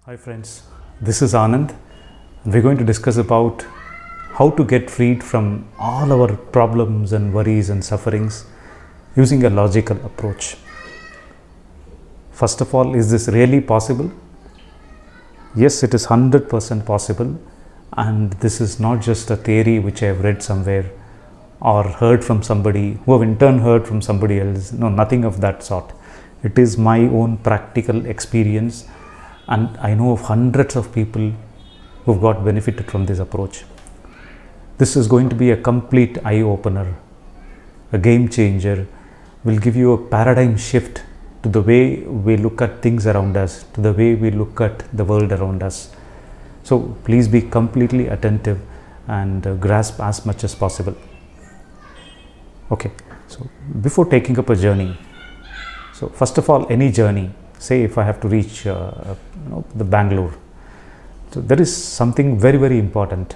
Hi friends, this is Anand and we're going to discuss about how to get freed from all our problems and worries and sufferings using a logical approach. First of all, is this really possible? Yes, it is 100% possible, and this is not just a theory which I have read somewhere or heard from somebody who have in turn heard from somebody else. No, nothing of that sort. It is my own practical experience, and I know of hundreds of people who have got benefited from this approach. This is going to be a complete eye-opener, a game changer, will give you a paradigm shift to the way we look at things around us, to the way we look at the world around us. So please be completely attentive and grasp as much as possible. Okay, so before taking up a journey, so first of all, any journey, say if I have to reach the Bangalore, so there is something very important.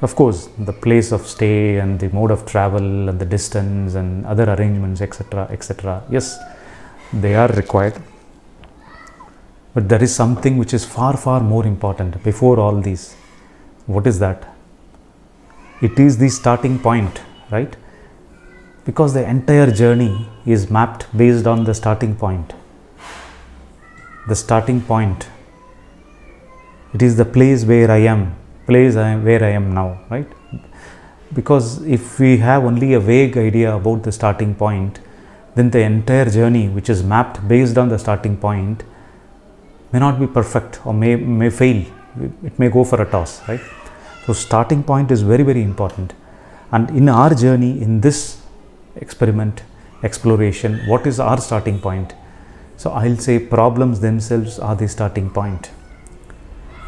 Of course, the place of stay and the mode of travel and the distance and other arrangements, etc. Yes, they are required. But there is something which is far more important before all these. What is that? It is the starting point, right? Because the entire journey is mapped based on the starting point. The starting point. It is the place where I am. Where I am now, right? Because if we have only a vague idea about the starting point, then the entire journey, which is mapped based on the starting point, may not be perfect or may fail. It may go for a toss, right? So starting point is very important. And in our journey, in this experiment, exploration, what is our starting point? So I'll say problems themselves are the starting point.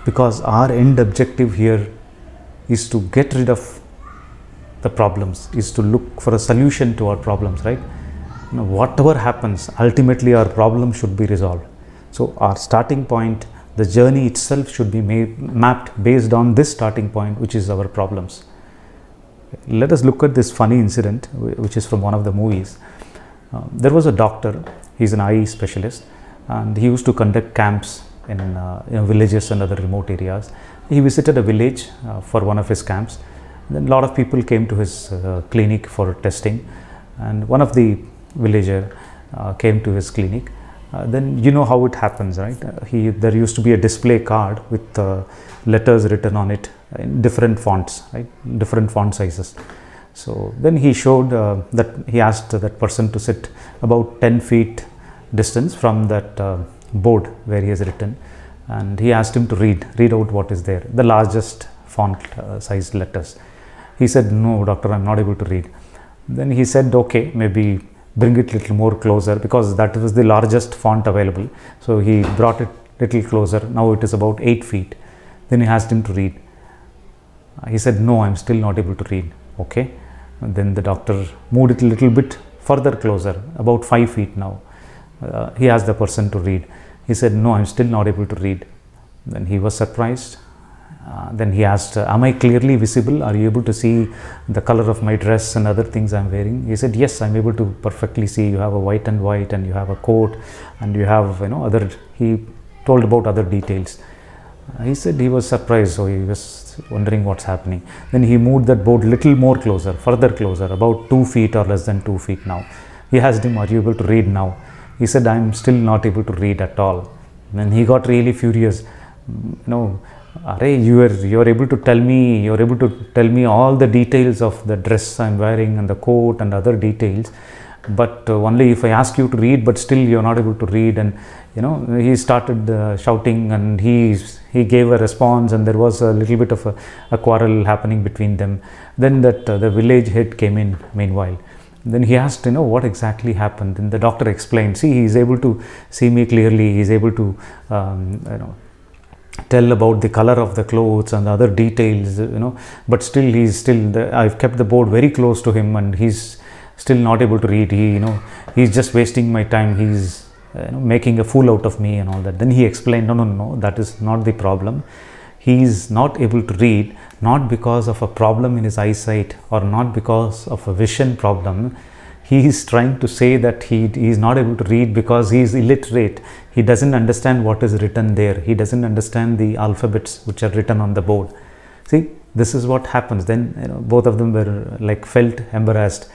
Because our end objective here is to get rid of the problems, is to look for a solution to our problems, right? Whatever happens, ultimately our problem should be resolved. So our starting point, the journey itself should be mapped based on this starting point, which is our problems. Let us look at this funny incident, which is from one of the movies. There was a doctor, he's an eye specialist, and he used to conduct camps in villages and other remote areas. He visited a village for one of his camps. Then a lot of people came to his clinic for testing, and one of the villager came to his clinic. Then you know how it happens, right? There used to be a display card with letters written on it in different fonts, right? Different font sizes. So then he showed that he asked that person to sit about 10 feet distance from that board where he has written, and he asked him to read out what is there, the largest font size letters. He said, "No doctor, I'm not able to read." Then he said, "Okay, maybe bring it little more closer," because that was the largest font available. So he brought it little closer. Now it is about 8 feet. Then he asked him to read. He said, "No, I'm still not able to read." Okay. And then the doctor moved it a little bit further closer, about 5 feet now. He asked the person to read. He said, "No, I'm still not able to read." Then he was surprised. Then he asked, "Am I clearly visible? Are you able to see the color of my dress and other things I'm wearing?" He said, "Yes, I'm able to perfectly see. You have a white and white, and you have a coat, and you have other." He told about other details. He said he was surprised, so he was wondering what's happening. Then he moved that board little more closer, further closer, about 2 feet or less than 2 feet now. He asked him, "Are you able to read now?" He said, "I'm still not able to read at all." Then he got really furious. "Arey, you are able to tell me all the details of the dress I'm wearing and the coat and other details, but only if I ask you to read, but still you're not able to read." And he started shouting, and he gave a response, and there was a little bit of a quarrel happening between them. Then the village head came in meanwhile. Then he asked, what exactly happened. Then the doctor explained, "See, he is able to see me clearly. He is able to tell about the color of the clothes and other details, but still I've kept the board very close to him, and he's still not able to read. He's just wasting my time. He's making a fool out of me and all that." Then he explained, no, that is not the problem. He is not able to read, not because of a problem in his eyesight or not because of a vision problem. he is trying to say that he is not able to read because he is illiterate. He doesn't understand what is written there. He doesn't understand the alphabets which are written on the board. See, this is what happens. Then, you know, both of them were like felt embarrassed.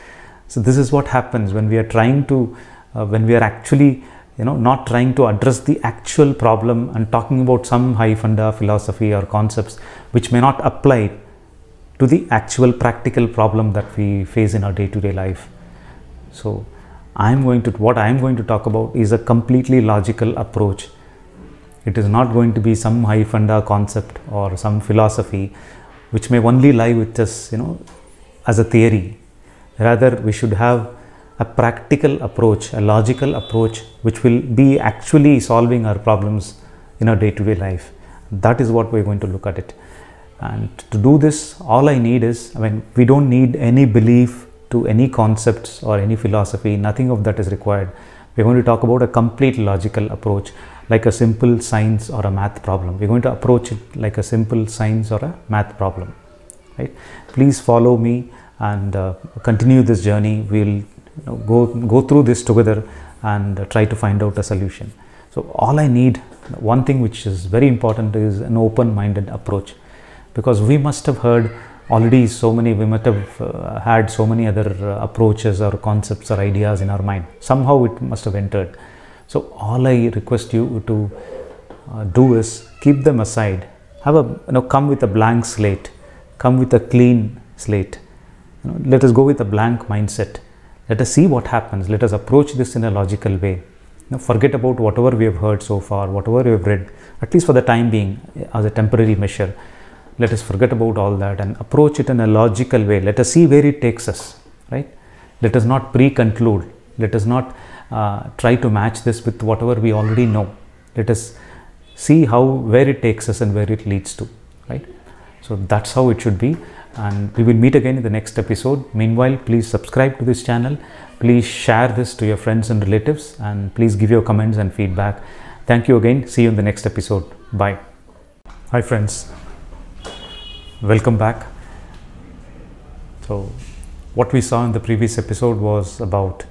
So this is what happens when we are trying to, when we are actually, you know, not trying to address the actual problem and talking about some high funda philosophy or concepts which may not apply to the actual practical problem that we face in our day-to-day life. So what I am going to talk about is a completely logical approach. It is not going to be some high funda concept or some philosophy which may only lie with us, you know, as a theory. Rather, we should have a practical approach, a logical approach, which will be actually solving our problems in our day-to-day life. That is what we're going to look at it. And to do this, all I need is, we don't need any belief to any concepts or any philosophy. Nothing of that is required. We're going to talk about a complete logical approach, like a simple science or a math problem. We're going to approach it like a simple science or a math problem, right? Please follow me and continue this journey. We'll go through this together and try to find out a solution. So all I need, one thing which is very important, is an open-minded approach, because we must have heard already we must have had so many other approaches or concepts or ideas in our mind. Somehow it must have entered. So all I request you to do is keep them aside. Come with a blank slate, come with a clean slate. Let us go with a blank mindset. Let us see what happens. Let us approach this in a logical way. Forget about whatever we have heard so far, whatever we have read, at least for the time being, as a temporary measure. Let us forget about all that and approach it in a logical way. Let us see where it takes us, right? Let us not pre-conclude. Let us not try to match this with whatever we already know. Let us see where it takes us and where it leads to, right? So that's how it should be. And we will meet again in the next episode. Meanwhile, please subscribe to this channel. Please share this to your friends and relatives, and please give your comments and feedback. Thank you again. See you in the next episode. Bye. Hi friends. Welcome back. So what we saw in the previous episode was about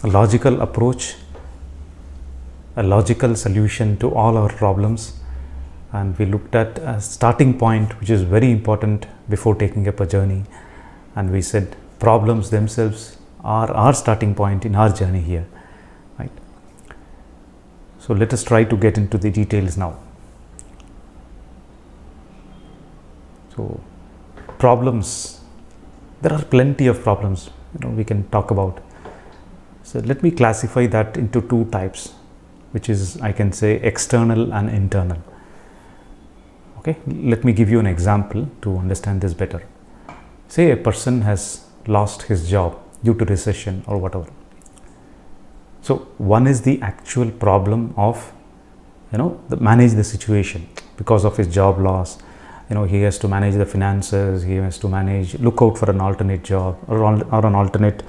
a logical approach, a logical solution to all our problems. And we looked at a starting point which is very important before taking up a journey. And we said problems themselves are our starting point in our journey here, right? So let us try to get into the details now. So problems, there are plenty of problems, we can talk about. So let me classify that into two types, which is, I can say, external and internal. Okay, let me give you an example to understand this better. Say a person has lost his job due to recession or whatever. So one is the actual problem of, manage the situation because of his job loss. He has to manage the finances, he has to look out for an alternate job or an alternate,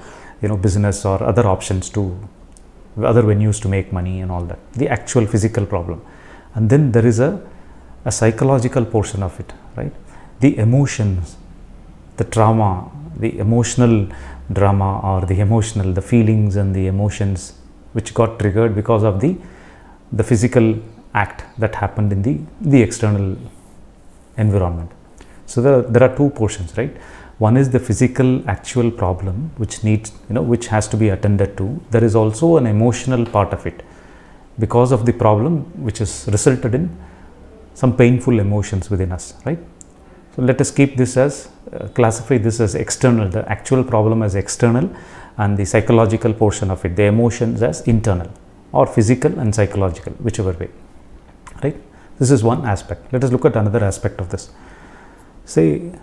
business or other options other venues to make money and all that. The actual physical problem. And then there is a psychological portion of it, right? The emotions, the trauma, the emotional drama, or the feelings and the emotions which got triggered because of the physical act that happened in the external environment. So there are two portions, right? One is the physical actual problem which needs, which has to be attended to. There is also an emotional part of it because of the problem which has resulted in some painful emotions within us, right? So let us keep this as, classify this as external, the actual problem as external, and the psychological portion of it, the emotions, as internal, or physical and psychological, whichever way, right? This is one aspect. Let us look at another aspect of this. Say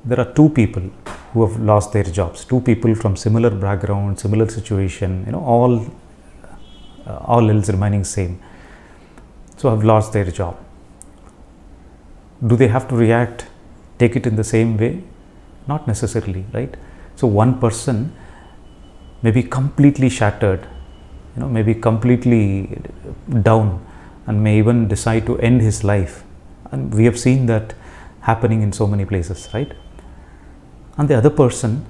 there are two people who have lost their jobs, two people from similar background, similar situation, all else remaining same. So have lost their job. Do they have to react, take it in the same way? Not necessarily, right? So one person may be completely shattered, may be completely down, and may even decide to end his life. And we have seen that happening in so many places, right? And the other person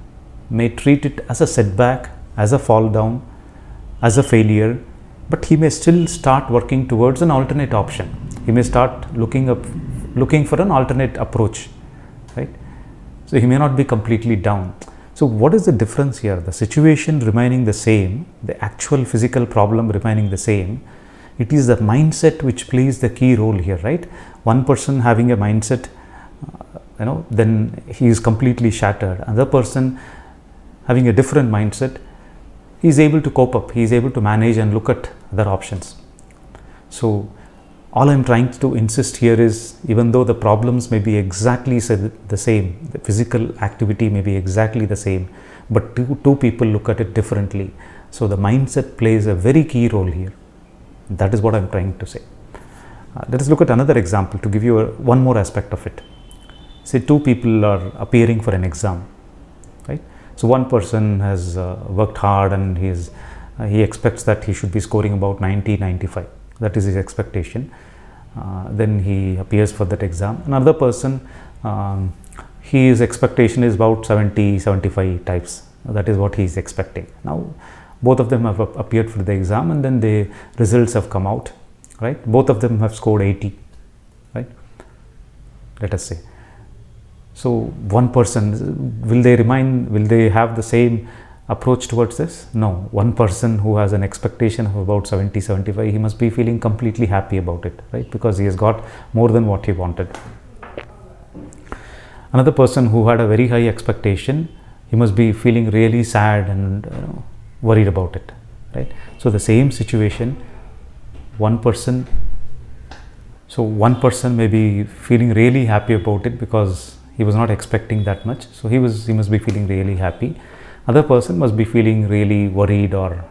may treat it as a setback as a fall down, as a failure, but he may still start working towards an alternate option. He may start looking for an alternate approach, right? So he may not be completely down. So what is the difference here? The situation remaining the same, the actual physical problem remaining the same. It is the mindset which plays the key role here, right? One person having a mindset, then he is completely shattered. Another person having a different mindset, he is able to cope up, he is able to manage and look at other options. So all I am trying to insist here is, even though the problems may be exactly the same, the physical activity may be exactly the same, but two people look at it differently. So the mindset plays a very key role here. That is what I am trying to say. Let us look at another example to give you one more aspect of it. Say two people are appearing for an exam, right? So one person has worked hard and he expects that he should be scoring about 90, 95. That is his expectation. Then he appears for that exam. Another person, his expectation is about 70, 75 types. That is what he is expecting. Now, both of them have appeared for the exam, and then the results have come out, right? Both of them have scored 80, right? Let us say. So one person, will they have the same approach towards this? No. One person who has an expectation of about 70, 75, he must be feeling completely happy about it, right? Because he has got more than what he wanted. Another person who had a very high expectation, he must be feeling really sad and worried about it, right? So the same situation, one person may be feeling really happy about it because he was not expecting that much. So he must be feeling really happy. Other person must be feeling really worried or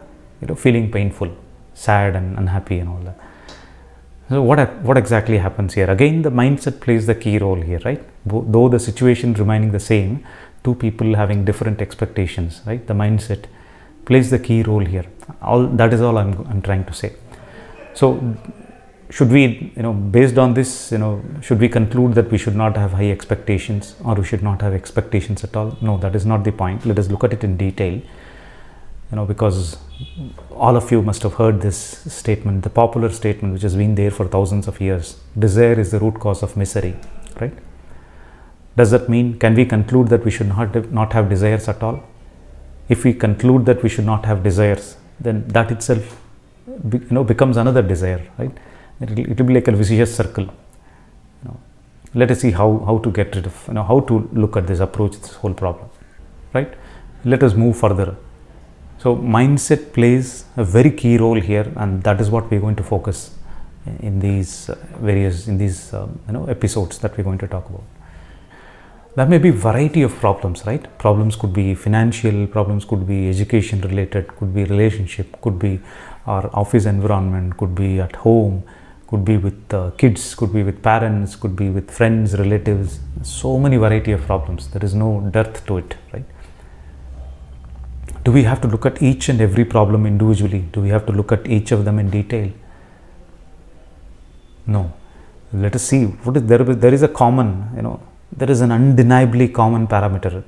feeling painful, sad and unhappy and all that. So what exactly happens here? Again, the mindset plays the key role here, right? Though the situation remaining the same, two people having different expectations, right? The mindset plays the key role here. That is all I'm trying to say. So should we, based on this, should we conclude that we should not have high expectations, or we should not have expectations at all? No, that is not the point. Let us look at it in detail, because all of you must have heard this statement, the popular statement which has been there for thousands of years: desire is the root cause of misery, right? Does that mean, can we conclude that we should not have desires at all? If we conclude that we should not have desires, then that itself becomes another desire, right? It will be like a vicious circle. Let us see how to get rid of, how to look at this approach, this whole problem, right? Let us move further. So mindset plays a very key role here, and that is what we are going to focus in these episodes that we are going to talk about. There may be variety of problems, right? Problems could be financial, problems could be education related, could be relationship, could be our office environment, could be at home, could be with kids, could be with parents, could be with friends, relatives. So many variety of problems. There is no dearth to it, right? Do we have to look at each and every problem individually? Do we have to look at each of them in detail? No. Let us see. There is a common, there is an undeniably common parameter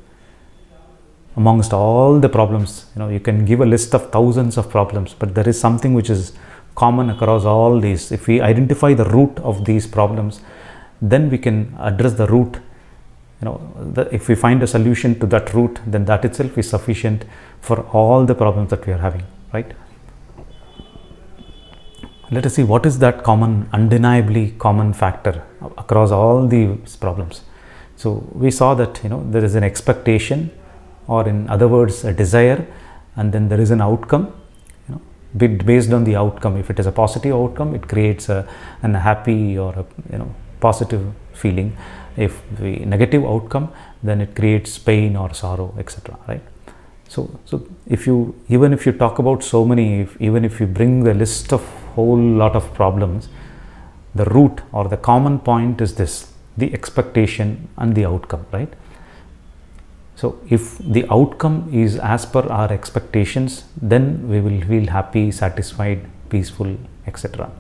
amongst all the problems. You can give a list of thousands of problems, but there is something which is common across all these. If we identify the root of these problems, then we can address the root. If we find a solution to that root, then that itself is sufficient for all the problems that we are having, right? Let us see what is that undeniably common factor across all these problems. So we saw that there is an expectation, or in other words a desire, and then there is an outcome. Based on the outcome, if it is a positive outcome, it creates a happy or a positive feeling. If the negative outcome, then it creates pain or sorrow, etc. Right? So even if you talk about so many, even if you bring the list of whole lot of problems, the root or the common point is this: the expectation and the outcome, right? So if the outcome is as per our expectations, then we will feel happy, satisfied, peaceful, etc.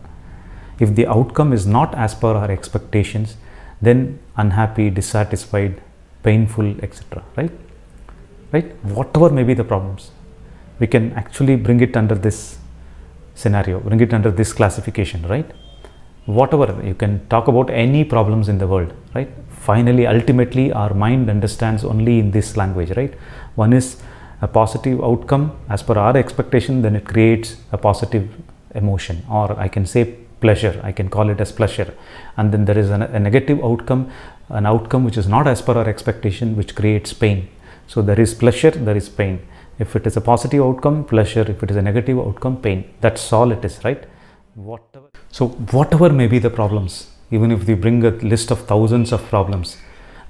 If the outcome is not as per our expectations, then unhappy, dissatisfied, painful, etc. Right? Whatever may be the problems. we can actually bring it under this scenario, bring it under this classification, right? Whatever, you can talk about any problems in the world, right? Finally, ultimately, our mind understands only in this language, right? One is a positive outcome as per our expectation, then it creates a positive emotion, or I can say pleasure, I can call it as pleasure. And then there is a negative outcome, an outcome which is not as per our expectation, which creates pain. So there is pleasure, there is pain. If it is a positive outcome, pleasure. If it is a negative outcome, pain. That's all it is, right? Whatever may be the problems, even if we bring a list of thousands of problems,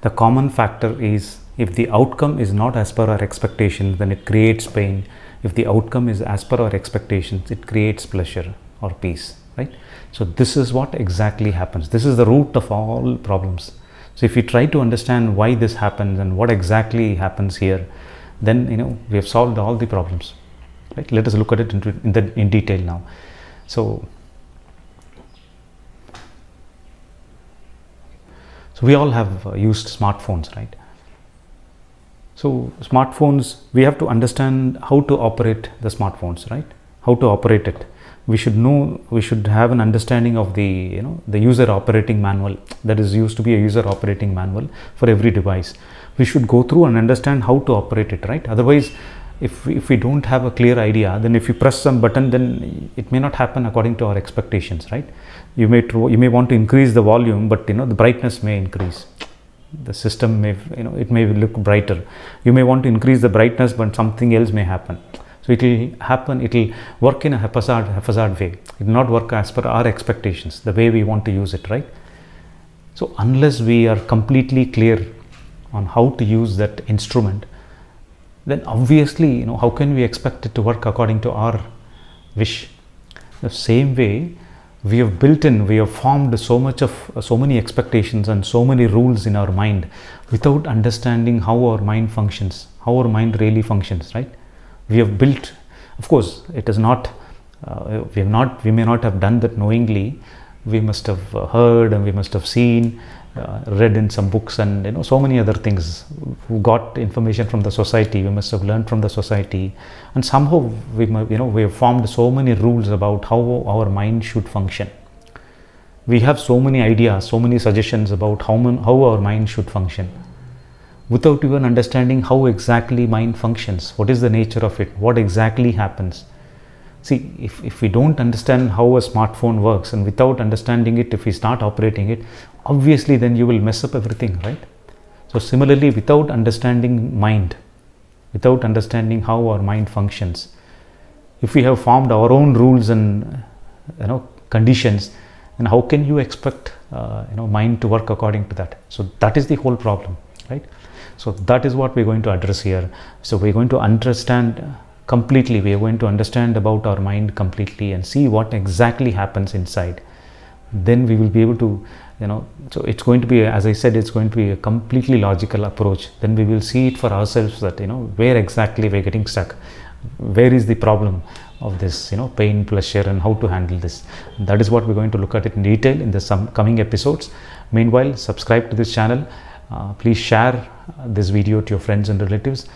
the common factor is, if the outcome is not as per our expectations, then it creates pain. If the outcome is as per our expectations, it creates pleasure or peace, right? So this is what exactly happens. This is the root of all problems. So if we try to understand why this happens and what exactly happens here, then we have solved all the problems, right? Let us look at it in detail now. So we all have used smartphones, right? So smartphones, we have to understand how to operate the smartphones, right? How to operate it. We should know, we should have an understanding of the the user operating manual. That is used to be a user operating manual for every device. We should go through and understand how to operate it, right? Otherwise, if we don't have a clear idea, then if you press some button, then it may not happen according to our expectations, right? You may want to increase the volume, but the brightness may increase. The system may, it may look brighter. You may want to increase the brightness, but something else may happen. So it will happen, it will work in a haphazard way. It will not work as per our expectations, the way we want to use it, right? So unless we are completely clear on how to use that instrument, then obviously, how can we expect it to work according to our wish? The same way, we have formed so many expectations and so many rules in our mind without understanding how our mind functions, how our mind really functions, right? We have built, of course, it is not, we may not have done that knowingly. We must have heard and we must have seen, read in some books and so many other things. We got information from the society. We must have learned from the society, and somehow we have formed so many rules about how our mind should function. We have so many ideas, so many suggestions about how our mind should function, without even understanding how exactly mind functions. What is the nature of it? What exactly happens? See, if we don't understand how a smartphone works, and without understanding it, if we start operating it, obviously then you will mess up everything, right? So similarly, without understanding mind, without understanding how our mind functions, if we have formed our own rules and conditions, then how can you expect mind to work according to that? So that is the whole problem, right? So that is what we're going to address here. So we're going to understand completely, we are going to understand about our mind completely and see what exactly happens inside. Then we will be able to, so it's going to be, as I said, it's going to be a completely logical approach. Then we will see it for ourselves that, where exactly we're getting stuck. Where is the problem of this, pain, pleasure, and how to handle this. That is what we're going to look at it in detail in the coming episodes. Meanwhile, subscribe to this channel. Please share this video to your friends and relatives.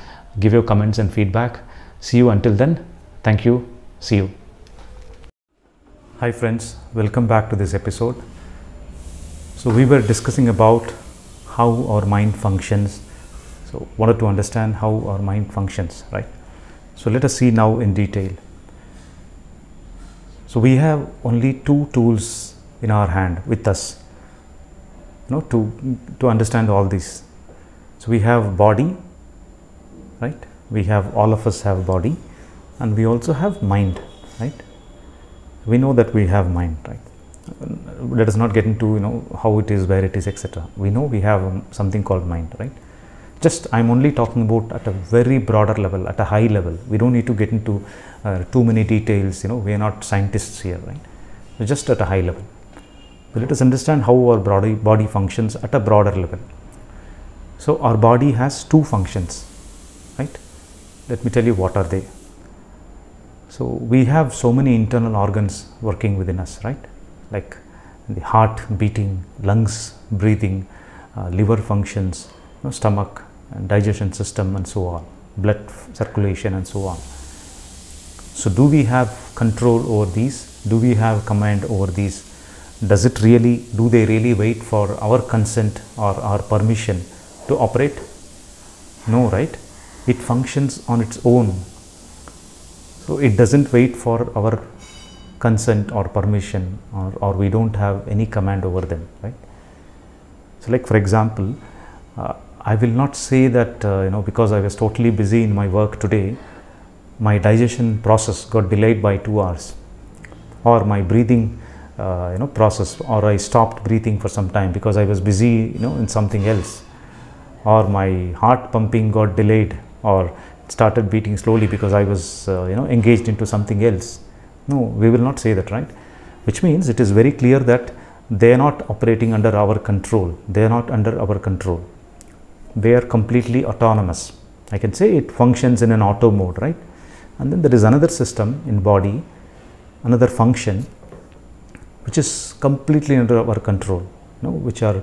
Give your comments and feedback. See you until then. Thank you. See you. Hi friends, welcome back to this episode. So we were discussing about how our mind functions. So wanted to understand how our mind functions, right? So let us see now in detail. So we have only two tools in our hand with us, to understand all this. So we have body, right? We have, all of us have body, and we also have mind, right? We know that we have mind, right? Let us not get into how it is, where it is, etc. We know we have something called mind, right? Just I'm only talking about at a very broader level, at a high level. We don't need to get into too many details. We are not scientists here, right? So just at a high level. But let us understand how our body functions at a broader level. So our body has two functions, right? Let me tell you what are they. So we have so many internal organs working within us, right? Like the heart beating, lungs breathing, liver functions, stomach and digestion system and so on, blood circulation and so on. So do we have control over these? Do we have command over these? Do they really wait for our consent or our permission to operate? No, right? It functions on its own. So it doesn't wait for our consent or permission, or we don't have any command over them, right? So like for example, I will not say that because I was totally busy in my work today, my digestion process got delayed by 2 hours, or my breathing process, or I stopped breathing for some time because I was busy in something else, or my heart pumping got delayed or started beating slowly because I was engaged into something else. No, we will not say that, right? Which means it is very clear that they are not operating under our control. They are not under our control. They are completely autonomous. I can say it functions in an auto mode, right? And then there is another system in body, another function, which is completely under our control, which are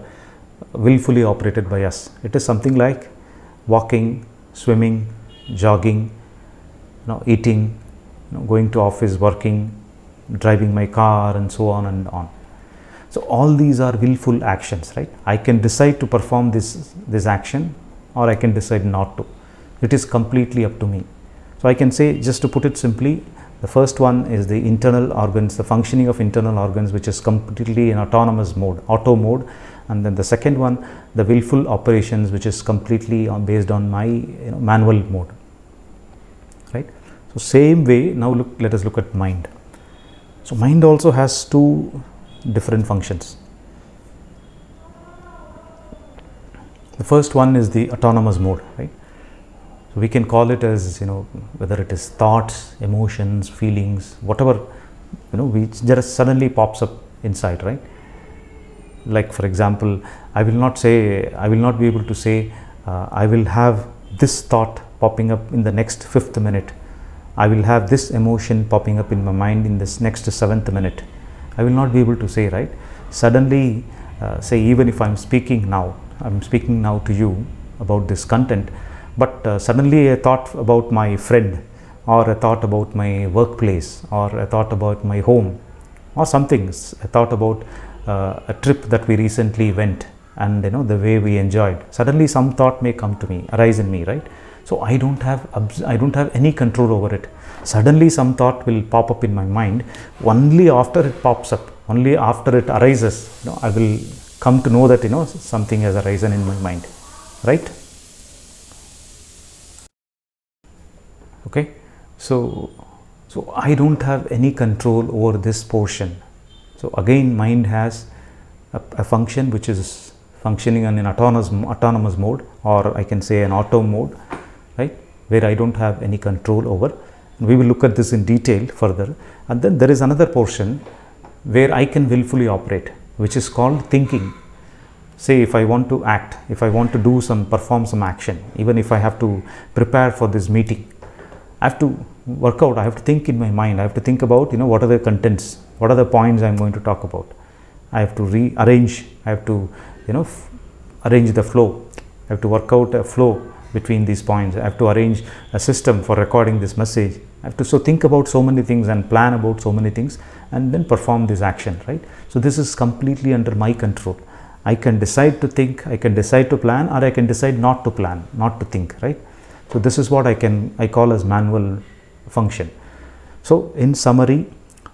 willfully operated by us. It is something like walking, swimming, jogging, eating, going to office, working, driving my car, and so on and on. So all these are willful actions, right? I can decide to perform this action, or I can decide not to. It is completely up to me. So I can say, just to put it simply, the first one is the internal organs, the functioning of internal organs, which is completely in autonomous mode, auto mode. And then the second one, the willful operations, which is completely based on my manual mode, right? So same way, now let us look at mind. So mind also has two different functions. The first one is the autonomous mode, right? So we can call it as whether it is thoughts, emotions, feelings, whatever which just suddenly pops up inside, right? Like for example, I will not be able to say I will have this thought popping up in the next 5th minute. I will have this emotion popping up in my mind in this next 7th minute. I will not be able to say, right? Suddenly, say even if I'm speaking now to you about this content, but suddenly a thought about my friend, or a thought about my workplace, or a thought about my home, or something, a thought about a trip that we recently went, and the way we enjoyed. Suddenly some thought may arise in me, right? So I don't have any control over it. Suddenly some thought will pop up in my mind. Only after it pops up, only after it arises, I will come to know that something has arisen in my mind, right? Okay, so I don't have any control over this portion. So again, mind has a function which is functioning in an autonomous mode, or I can say an auto mode, right, where I don't have any control over. We will look at this in detail further. And then there is another portion where I can willfully operate, which is called thinking. Say if I want to act, if I want to perform some action, even if I have to prepare for this meeting, I have to work out, I have to think in my mind, I have to think about what are the contents, what are the points I am going to talk about. I have to rearrange, I have to arrange the flow, I have to work out a flow between these points, I have to arrange a system for recording this message. I have to think about so many things and plan about so many things, and then perform this action, right? So this is completely under my control. I can decide to think, I can decide to plan, or I can decide not to plan, not to think, right? So this is what I call as manual function. So in summary,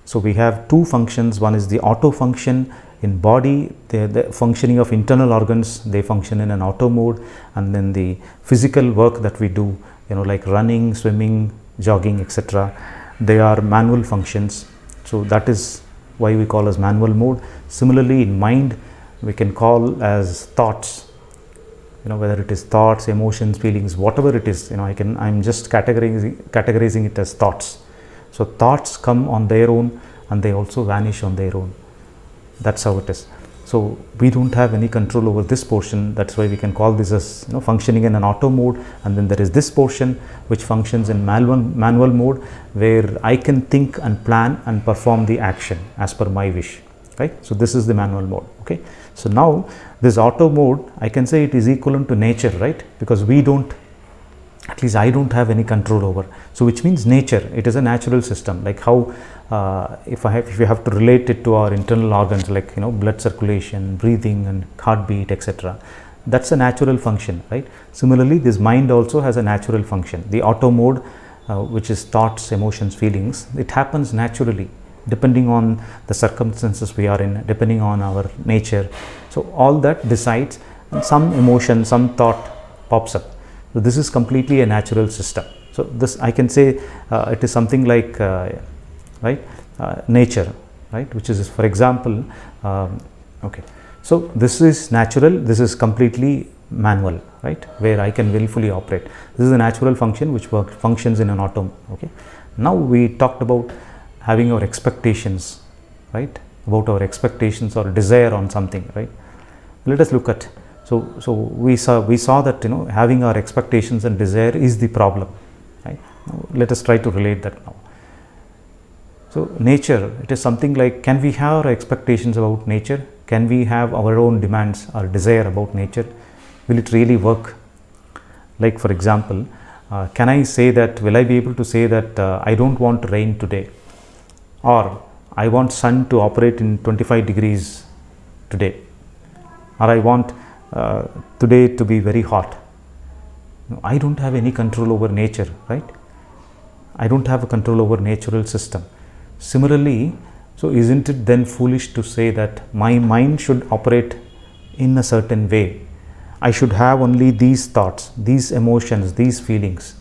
so we have two functions. One is the auto function in body, the functioning of internal organs, they function in an auto mode, and then the physical work that we do, like running, swimming, jogging, etc., they are manual functions. So that is why we call as manual mode. Similarly, in mind, we can call as thoughts, whether it is thoughts, emotions, feelings, whatever it is, I'm just categorizing it as thoughts. So thoughts come on their own and they also vanish on their own. That's how it is. So we don't have any control over this portion. That's why we can call this as functioning in an auto mode. And then there is this portion which functions in manual mode, where I can think and plan and perform the action as per my wish, right? So this is the manual mode. Okay, so now this auto mode, I can say it is equivalent to nature, right? Because we don't at least I don't have any control over. So which means nature, it is a natural system, like how if you have to relate it to our internal organs, like blood circulation, breathing and heartbeat, etc., that's a natural function, right? Similarly, this mind also has a natural function. The auto mode, which is thoughts, emotions, feelings, it happens naturally depending on the circumstances we are in, depending on our nature. So all that decides, and some emotion, some thought pops up. So this is completely a natural system. So this, I can say, it is something like nature, right? Which is, for example, okay. So this is natural. This is completely manual, right? Where I can willfully operate. This is a natural function which functions in an auto. Okay. Now we talked about having our expectations, right? About our expectations or desire on something, right? Let us look at. So we saw that having our expectations and desire is the problem, right? Now let us try to relate that now. So nature, it is something like, can we have our expectations about nature? Can we have our own demands or desire about nature? Will it really work? Like, for example, can I say that, will I be able to say that I don't want rain today, or I want sun to operate in 25 degrees today, or I want today to be very hot? No, I don't have any control over nature, right? I don't have a control over natural system. Similarly, so isn't it then foolish to say that my mind should operate in a certain way? I should have only these thoughts, these emotions, these feelings.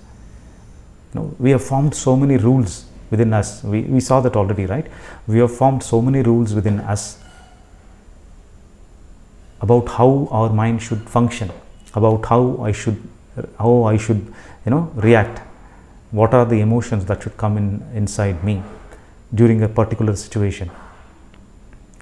We have formed so many rules within us. We saw that already, right? We have formed so many rules within us about how our mind should function, about how I should react. What are the emotions that should come inside me during a particular situation,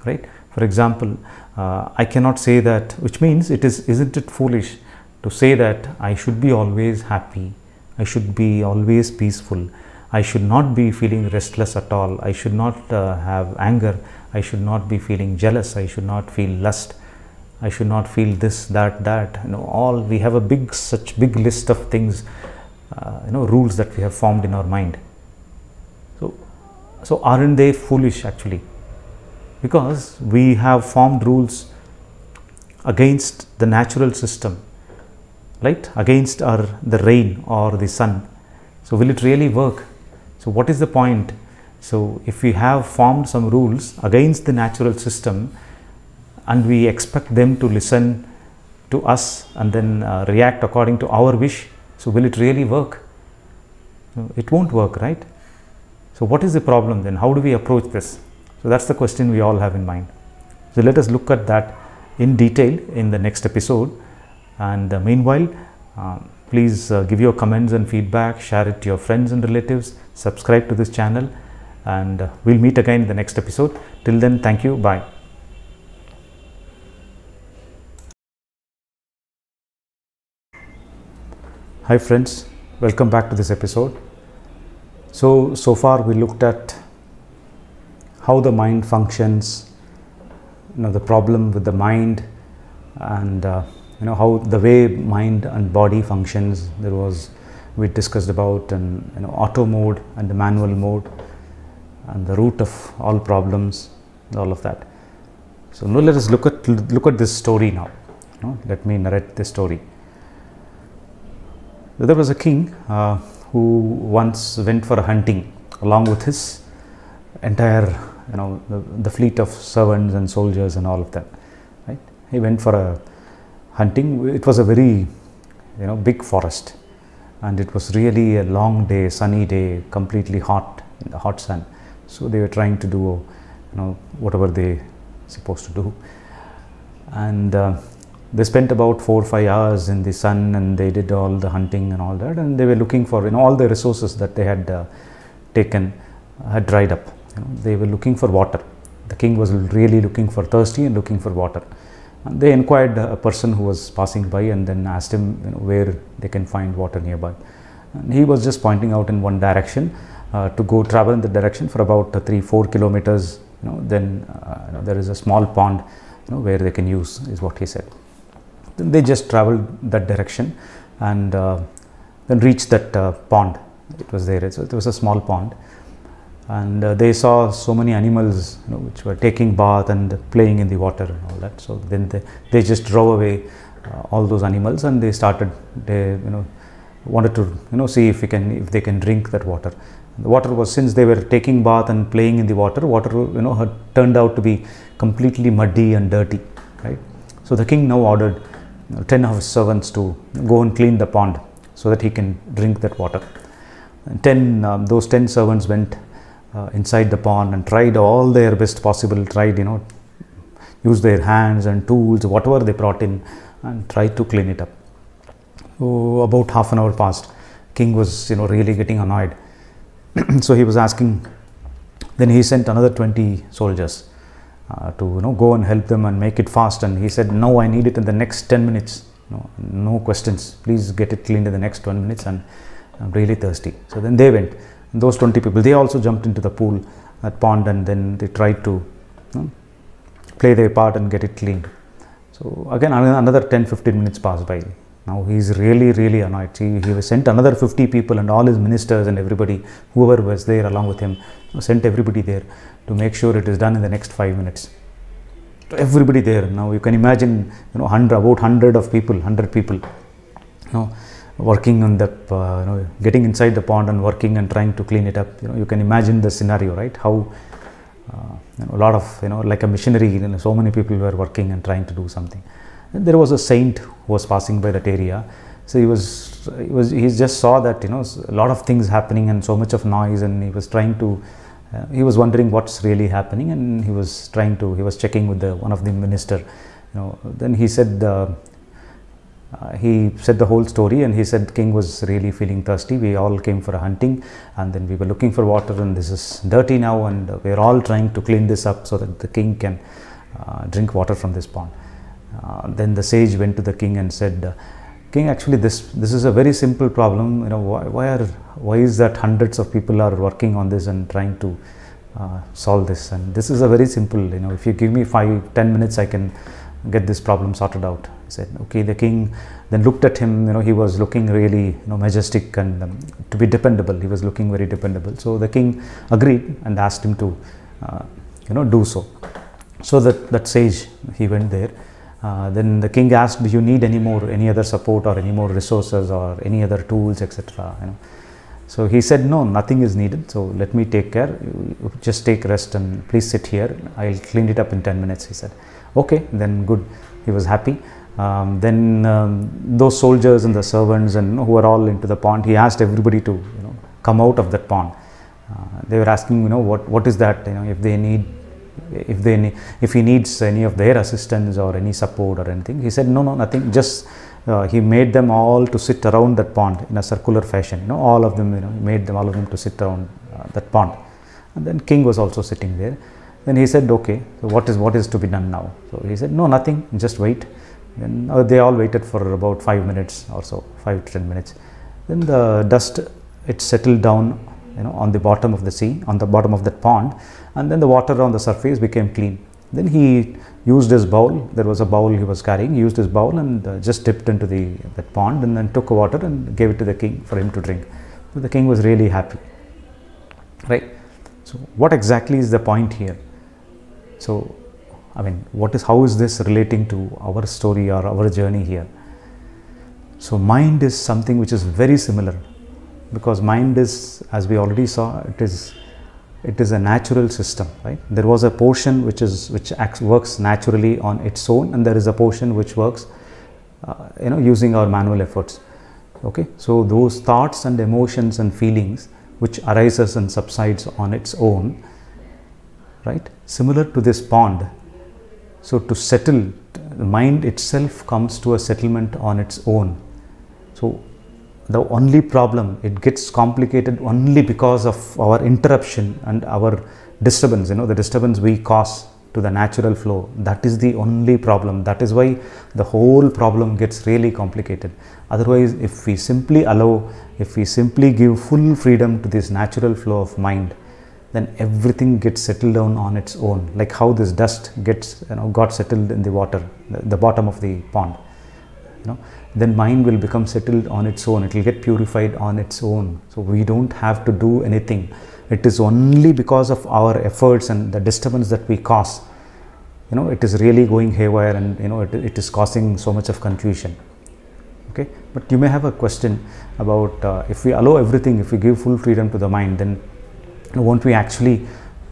right? For example, I cannot say that, which means isn't it foolish to say that I should be always happy, I should be always peaceful, I should not be feeling restless at all, I should not have anger, I should not be feeling jealous, I should not feel lust, I should not feel this, that, all, we have such big list of things, rules that we have formed in our mind. So aren't they foolish actually? Because we have formed rules against the natural system, right? Against the rain or the sun. So will it really work? So what is the point? So if we have formed some rules against the natural system and we expect them to listen to us and then react according to our wish, so will it really work? It won't work, right? So what is the problem then? How do we approach this? So that's the question we all have in mind. So let us look at that in detail in the next episode. And meanwhile, please give your comments and feedback, share it to your friends and relatives, subscribe to this channel, and we'll meet again in the next episode. Till then, thank you. Bye. Hi friends, welcome back to this episode. So far we looked at how the mind functions, the problem with the mind, and how the way mind and body functions. We discussed about auto mode and the manual mode, and the root of all problems, all of that. So now let us look at this story now. Let me narrate this story. There was a king who once went for a hunting along with his entire, the fleet of servants and soldiers and all of that. Right? He went for a hunting. It was a very, big forest, and it was really a long day, sunny day, completely hot in the hot sun. So they were trying to do, whatever they supposed to do, and they spent about 4 or 5 hours in the sun, and they did all the hunting and all that, and they were looking for, all the resources that they had taken had dried up. They were looking for water. The king was really looking for thirsty and looking for water. And they inquired a person who was passing by and then asked him where they can find water nearby. And he was just pointing out in one direction to go travel in the direction for about 3-4 kilometers. Then there is a small pond where they can use, is what he said. Then they just traveled that direction, and then reached that pond. It was there. So it was a small pond, and they saw so many animals, which were taking bath and playing in the water and all that. So then they just drove away all those animals, and they started, they wanted to see if they can drink that water. The water was, since they were taking bath and playing in the water had turned out to be completely muddy and dirty, right? So the king now ordered 10 of his servants to go and clean the pond so that he can drink that water. And those 10 servants went inside the pond and tried all their best possible, tried use their hands and tools, whatever they brought in, and tried to clean it up. So about half an hour passed. King was really getting annoyed. So he was asking, then he sent another 20 soldiers to go and help them and make it fast. And he said, no, I need it in the next 10 minutes. No questions. Please get it cleaned in the next 20 minutes, and I'm really thirsty. So then they went. And those 20 people, they also jumped into the pool, that pond, and then they tried to play their part and get it cleaned. So again, another 10-15 minutes passed by. Now he is really annoyed. He sent another 50 people and all his ministers and everybody, whoever was there along with him, sent everybody there to make sure it is done in the next 5 minutes. So everybody there. Now you can imagine, about 100 people, working on the, getting inside the pond and working and trying to clean it up. You can imagine the scenario, right? How a lot of, like a missionary, so many people were working and trying to do something. And there was a saint who was passing by that area. So he just saw that, a lot of things happening and so much of noise, and he was trying to, he was wondering what's really happening, and he was checking with one of the minister, then he said the whole story, and he said king was really feeling thirsty. We all came for a hunting, and then we were looking for water, and this is dirty now, and we're all trying to clean this up so that the king can drink water from this pond. Then the sage went to the king and said, King, actually this is a very simple problem. Why is that hundreds of people are working on this and trying to solve this? And this is a very simple, if you give me 5-10 minutes, I can get this problem sorted out. He said, okay. The king then looked at him. He was looking really majestic and to be dependable. He was looking very dependable. So the king agreed and asked him to do so. So that sage, he went there. Then the king asked, do you need any other support or any more resources or any other tools, etc. So he said, no, nothing is needed. So let me take care. You just take rest and please sit here. I'll clean it up in 10 minutes, he said. Okay, then good. He was happy. Then those soldiers and the servants and who were all into the pond, he asked everybody to come out of that pond. They were asking, what is that? If he needs any of their assistance or any support or anything. He said, no, nothing. Just he made them all to sit around that pond in a circular fashion. All of them, made all of them to sit around that pond. And then king was also sitting there. Then he said, okay, so what is to be done now? So he said, no, nothing, just wait. Then they all waited for about 5 minutes or so, 5 to 10 minutes. Then the dust, it settled down, on the bottom of the sea, on the bottom of that pond, and then the water on the surface became clean. Then he used his bowl. There was a bowl he was carrying. He used his bowl and just dipped into that pond, and then took water and gave it to the king for him to drink. So the king was really happy, right? So what exactly is the point here? So, how is this relating to our story or our journey here? So mind is something which is very similar, because mind is, as we already saw, it is a natural system, right? There was a portion which works naturally on its own, and there is a portion which works, using our manual efforts. Okay, so those thoughts and emotions and feelings which arises and subsides on its own, right? Similar to this pond. So to settle, the mind itself comes to a settlement on its own. So the only problem, it gets complicated only because of our interruption and our disturbance, the disturbance we cause to the natural flow. That is the only problem. That is why the whole problem gets really complicated. Otherwise, if we simply give full freedom to this natural flow of mind, then everything gets settled down on its own, like how this dust got settled in the water, the bottom of the pond. then mind will become settled on its own. It will get purified on its own. So we don't have to do anything. It is only because of our efforts and the disturbance that we cause. It is really going haywire, and it is causing so much of confusion. Okay, but you may have a question about if we allow everything, if we give full freedom to the mind, then won't we actually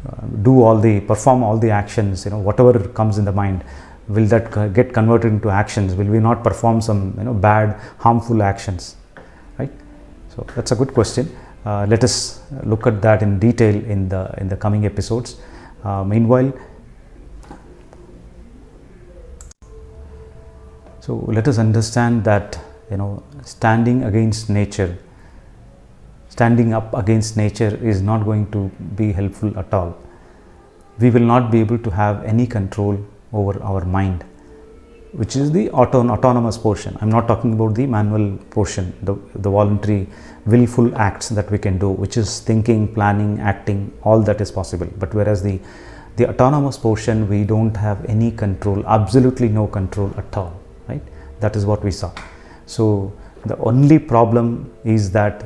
perform all the actions? Whatever comes in the mind, will that get converted into actions? Will we not perform some bad, harmful actions? Right. So that's a good question. Let us look at that in detail in the coming episodes. Meanwhile, so let us understand that standing up against nature is not going to be helpful at all. We will not be able to have any control over our mind, which is the autonomous portion. I'm not talking about the manual portion, the voluntary willful acts that we can do, which is thinking, planning, acting, all that is possible. But whereas the autonomous portion, we don't have any control, absolutely no control at all, right? That is what we saw. So the only problem is that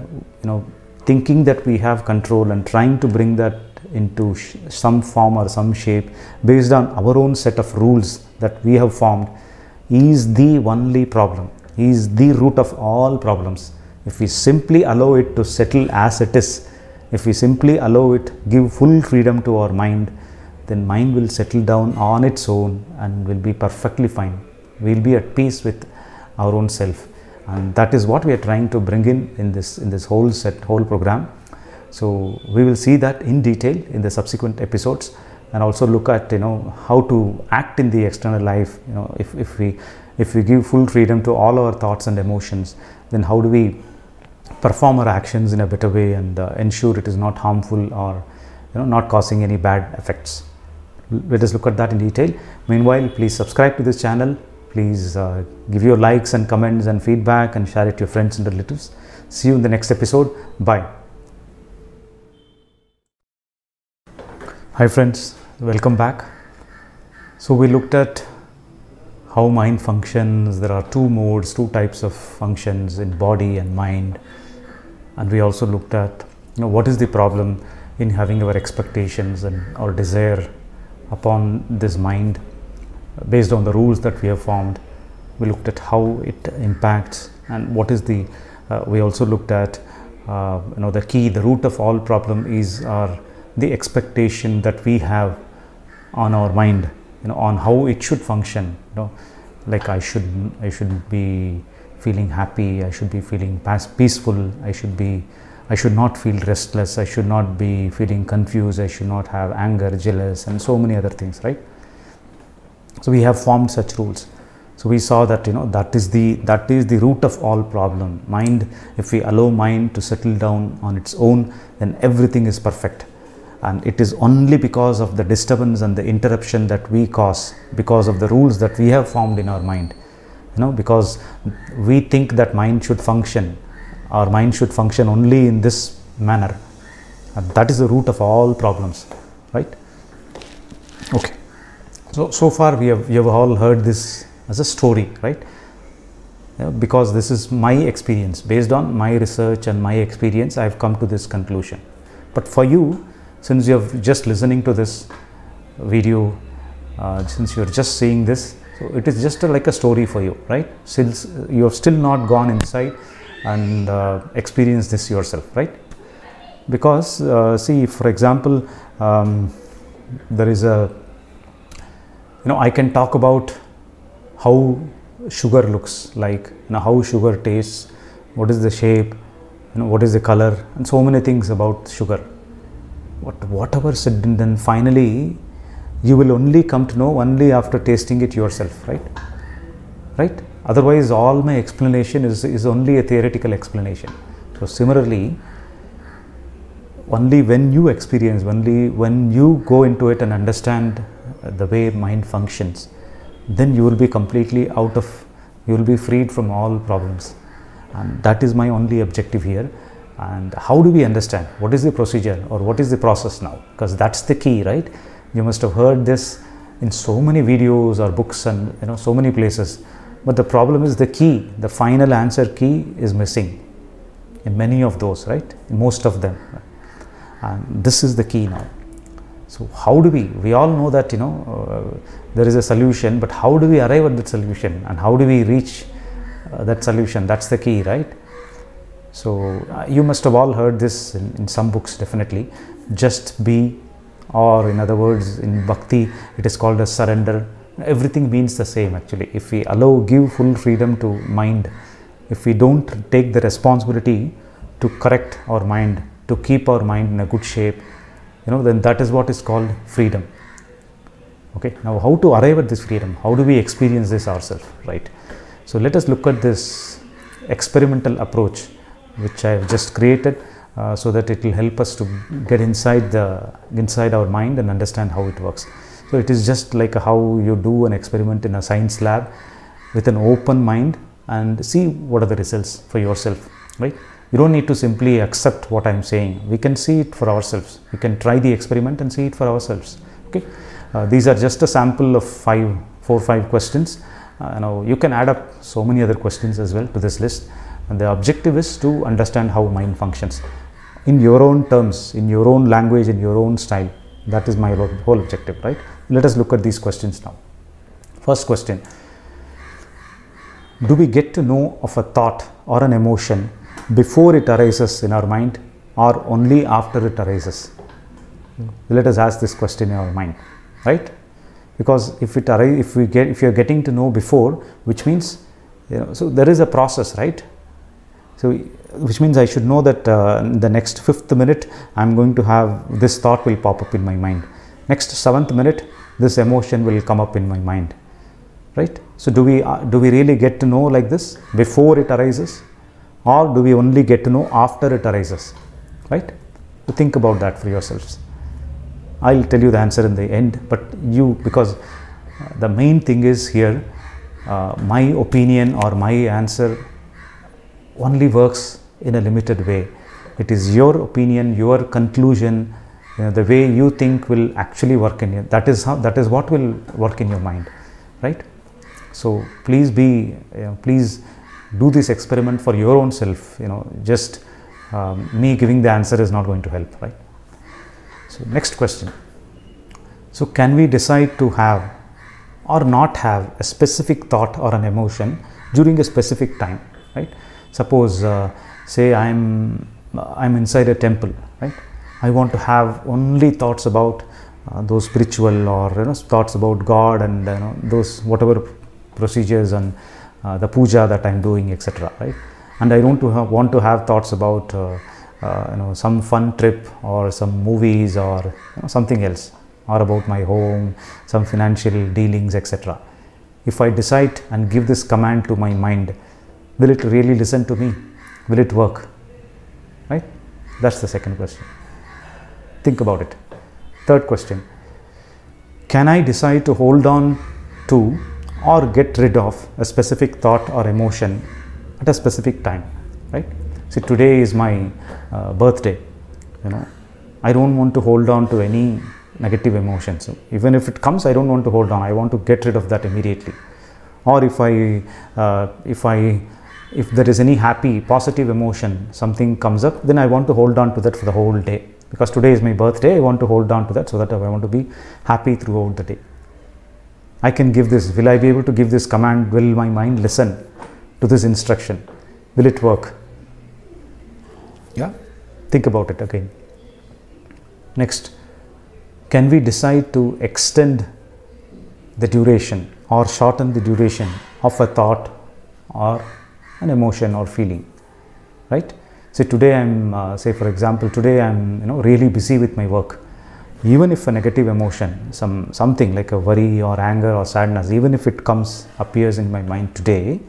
thinking that we have control and trying to bring that into some form or some shape based on our own set of rules that we have formed is the only problem, is the root of all problems. If we simply allow it to settle as it is, if we simply allow it, give full freedom to our mind, then mind will settle down on its own and will be perfectly fine. We will be at peace with our own self, and that is what we are trying to bring in this whole program. So we will see that in detail in the subsequent episodes, and also look at how to act in the external life. If we give full freedom to all our thoughts and emotions, then how do we perform our actions in a better way and ensure it is not harmful or not causing any bad effects. Let us look at that in detail. Meanwhile, please subscribe to this channel. Please give your likes and comments and feedback, and share it to your friends and relatives. See you in the next episode. Bye. Hi friends, welcome back. So we looked at how mind functions. There are two types of functions in body and mind. And we also looked at what is the problem in having our expectations and our desire upon this mind based on the rules that we have formed. We looked at how it impacts, and what is the we also looked at the root of all problem is the expectation that we have on our mind, on how it should function. Like I should be feeling happy, I should be feeling peaceful, I should not feel restless, I should not be feeling confused, I should not have anger, jealous, and so many other things, right? So we have formed such rules. So we saw that that is the root of all problem. Mind, if we allow mind to settle down on its own, then everything is perfect. And it is only because of the disturbance and the interruption that we cause, because of the rules that we have formed in our mind. Because we think that mind should function, our mind should function only in this manner. And that is the root of all problems, right? Okay. So far we have all heard this as a story, right? Because this is my experience. Based on my research and my experience, I have come to this conclusion. But for you, since you are just listening to this video, since you are just seeing this, so it is just like a story for you, right? Since you have still not gone inside and experienced this yourself, right? Because see, for example, there is I can talk about how sugar looks like, how sugar tastes, what is the shape, what is the color, and so many things about sugar. Whatever said, and then finally you will only come to know only after tasting it yourself, right? Otherwise all my explanation is only a theoretical explanation. So similarly, only when you experience, only when you go into it and understand the way mind functions, then you will be completely you will be freed from all problems. And that is my only objective here. And how do we understand? What is the procedure or what is the process now? Because that's the key, right? You must have heard this in so many videos or books and so many places. But the problem is the key, the final answer key is missing in many of those, right? In most of them. And this is the key now. So how do we all know that, there is a solution, but how do we arrive at that solution and how do we reach that solution? That's the key, right? So you must have all heard this in some books, definitely. Just be, or in other words, in bhakti, it is called as surrender. Everything means the same actually. If we give full freedom to mind, if we don't take the responsibility to correct our mind, to keep our mind in a good shape, then that is what is called freedom. Okay, now how to arrive at this freedom? How do we experience this ourselves, right? So let us look at this experimental approach which I have just created, so that it will help us to get inside our mind and understand how it works. So it is just like how you do an experiment in a science lab with an open mind and see what are the results for yourself, right? You don't need to simply accept what I am saying. We can see it for ourselves. We can try the experiment and see it for ourselves. Okay, these are just a sample of 4 or 5 questions. Now you can add up so many other questions as well to this list, and the objective is to understand how mind functions in your own terms, in your own language, in your own style. That is my whole objective, right? Let us look at these questions now. First question: do we get to know of a thought or an emotion before it arises in our mind, or only after it arises? Let us ask this question in our mind, right? Because if you are getting to know before, which means, so there is a process, right? So which means I should know that in the next 5th minute I am going to have this thought will pop up in my mind. Next 7th minute this emotion will come up in my mind, right? So do we really get to know like this before it arises, or do we only get to know after it arises, right? So think about that for yourselves. I'll tell you the answer in the end, but because the main thing is here, my opinion or my answer only works in a limited way. It is your opinion, your conclusion, the way you think will actually work in you. That is what will work in your mind, right? So please please do this experiment for your own self. Just me giving the answer is not going to help, right? So next question: so can we decide to have or not have a specific thought or an emotion during a specific time, right? Suppose say I'm inside a temple, right? I want to have only thoughts about those spiritual or thoughts about God and those whatever procedures and the puja that I'm doing, etc., right? And I don't want to have thoughts about some fun trip or some movies or something else, or about my home, some financial dealings, etc. If I decide and give this command to my mind, will it really listen to me? Will it work? Right? That's the second question. Think about it. Third question: can I decide to hold on to or get rid of a specific thought or emotion at a specific time? Right? See, today is my birthday. I don't want to hold on to any negative emotions. So even if it comes, I don't want to hold on. I want to get rid of that immediately. Or if there is any happy, positive emotion, something comes up, then I want to hold on to that for the whole day. Because today is my birthday, I want to hold on to that so that I want to be happy throughout the day. I can give this. Will I be able to give this command? Will my mind listen to this instruction? Will it work? Yeah. Think about it again. Next, can we decide to extend the duration or shorten the duration of a thought or an emotion or feeling, right? Say today for example, today I'm really busy with my work. Even if a negative emotion, something like a worry or anger or sadness, even if it appears in my mind today,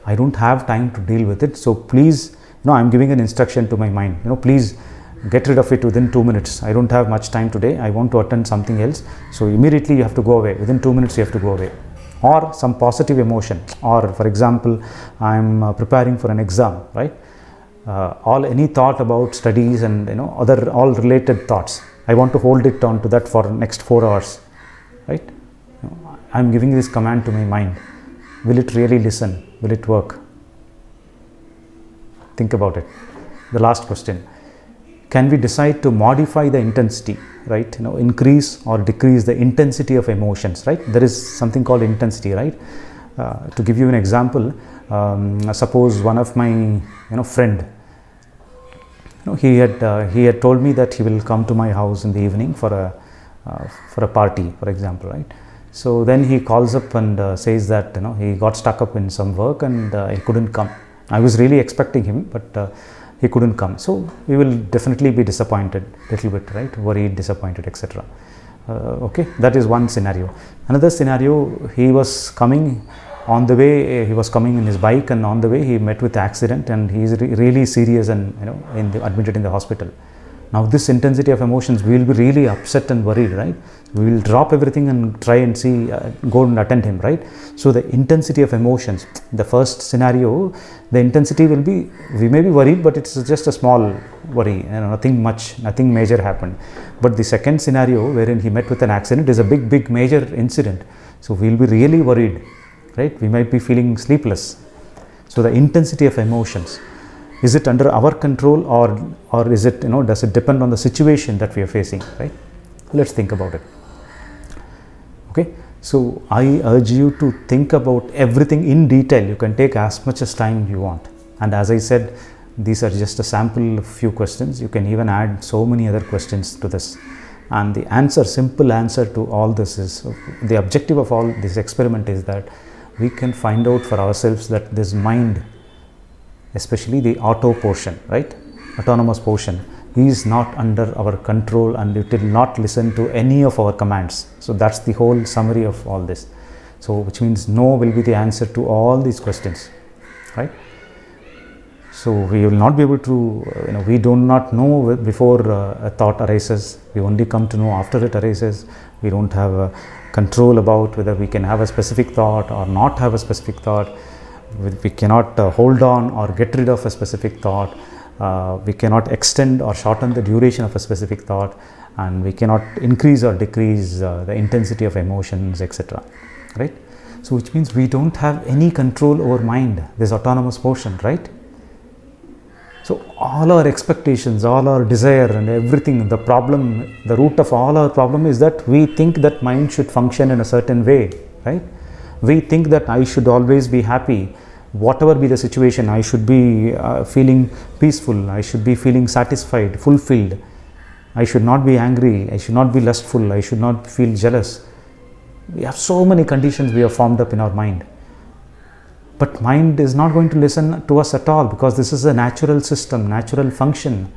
I don't have time to deal with it. So please, I'm giving an instruction to my mind, please get rid of it within 2 minutes. I don't have much time today. I want to attend something else. So immediately you have to go away. Within 2 minutes you have to go away. Or some positive emotion. Or for example, I'm preparing for an exam, right? Any thought about studies and all related thoughts, I want to hold it on to that for next 4 hours, right? I'm giving this command to my mind. will it really listen? Will it work? Think about it. The last question. Can we decide to modify the intensity, right? Increase or decrease the intensity of emotions, right? There is something called intensity, right? To give you an example, suppose one of my friend, he had told me that he will come to my house in the evening for a party, for example, right? So then he calls up and says that he got stuck up in some work and he couldn't come. I was really expecting him, but he couldn't come. So we will definitely be disappointed, little bit, right? Worried, disappointed, etc. Okay, that is one scenario. Another scenario, he was coming on the way. He was coming in his bike, and on the way he met with accident, and he is really serious and admitted in the hospital. Now this intensity of emotions, we will be really upset and worried, right? We will drop everything and try and see, go and attend him, right? So the intensity of emotions, the first scenario, the intensity will be, we may be worried, but it's just a small worry, nothing much, nothing major happened. But the second scenario, wherein he met with an accident, is a big major incident. So we will be really worried, right? We might be feeling sleepless. So the intensity of emotions, is it under our control, or is it, does it depend on the situation that we are facing, right? Let's think about it. Okay, so I urge you to think about everything in detail. You can take as much as time you want. And as I said, these are just a sample of few questions. You can even add so many other questions to this. And the answer, simple answer to all this is, the objective of all this experiment is that we can find out for ourselves that this mind, especially the auto portion, right, autonomous portion, is not under our control, and it will not listen to any of our commands. So that's the whole summary of all this. So which means no will be the answer to all these questions, right? So we will not be able to, we do not know before a thought arises. We only come to know after it arises. We don't have control about whether we can have a specific thought or not have a specific thought. We cannot hold on or get rid of a specific thought. We cannot extend or shorten the duration of a specific thought, and we cannot increase or decrease the intensity of emotions, etc. Right? So which means we don't have any control over mind, this autonomous portion, right? So all our expectations, all our desire and everything, the problem, the root of all our problem is that we think that mind should function in a certain way, right? We think that I should always be happy. Whatever be the situation, I should be feeling peaceful, I should be feeling satisfied, fulfilled. I should not be angry, I should not be lustful, I should not feel jealous. We have so many conditions we have formed up in our mind. But mind is not going to listen to us at all, because this is a natural system, natural function.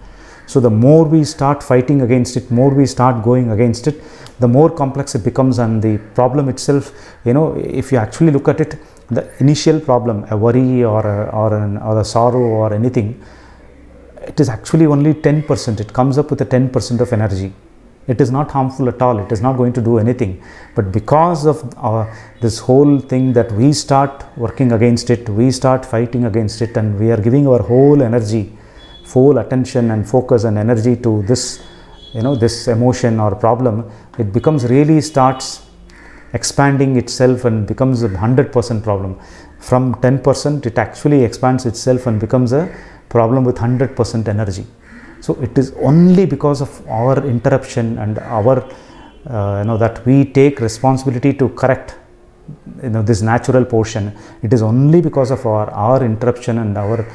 So the more we start fighting against it, more we start going against it, the more complex it becomes. And the problem itself, if you actually look at it, the initial problem, a worry or a sorrow or anything, it is actually only 10%. It comes up with a 10% of energy. It is not harmful at all. It is not going to do anything. But because of this whole thing that we start working against it, we start fighting against it, and we are giving our whole energy, full attention and focus and energy to this, this emotion or problem, it becomes really starts expanding itself and becomes a 100% problem. From 10%, it actually expands itself and becomes a problem with 100% energy. So it is only because of our interruption and our, that we take responsibility to correct, this natural portion. It is only because of our interruption and our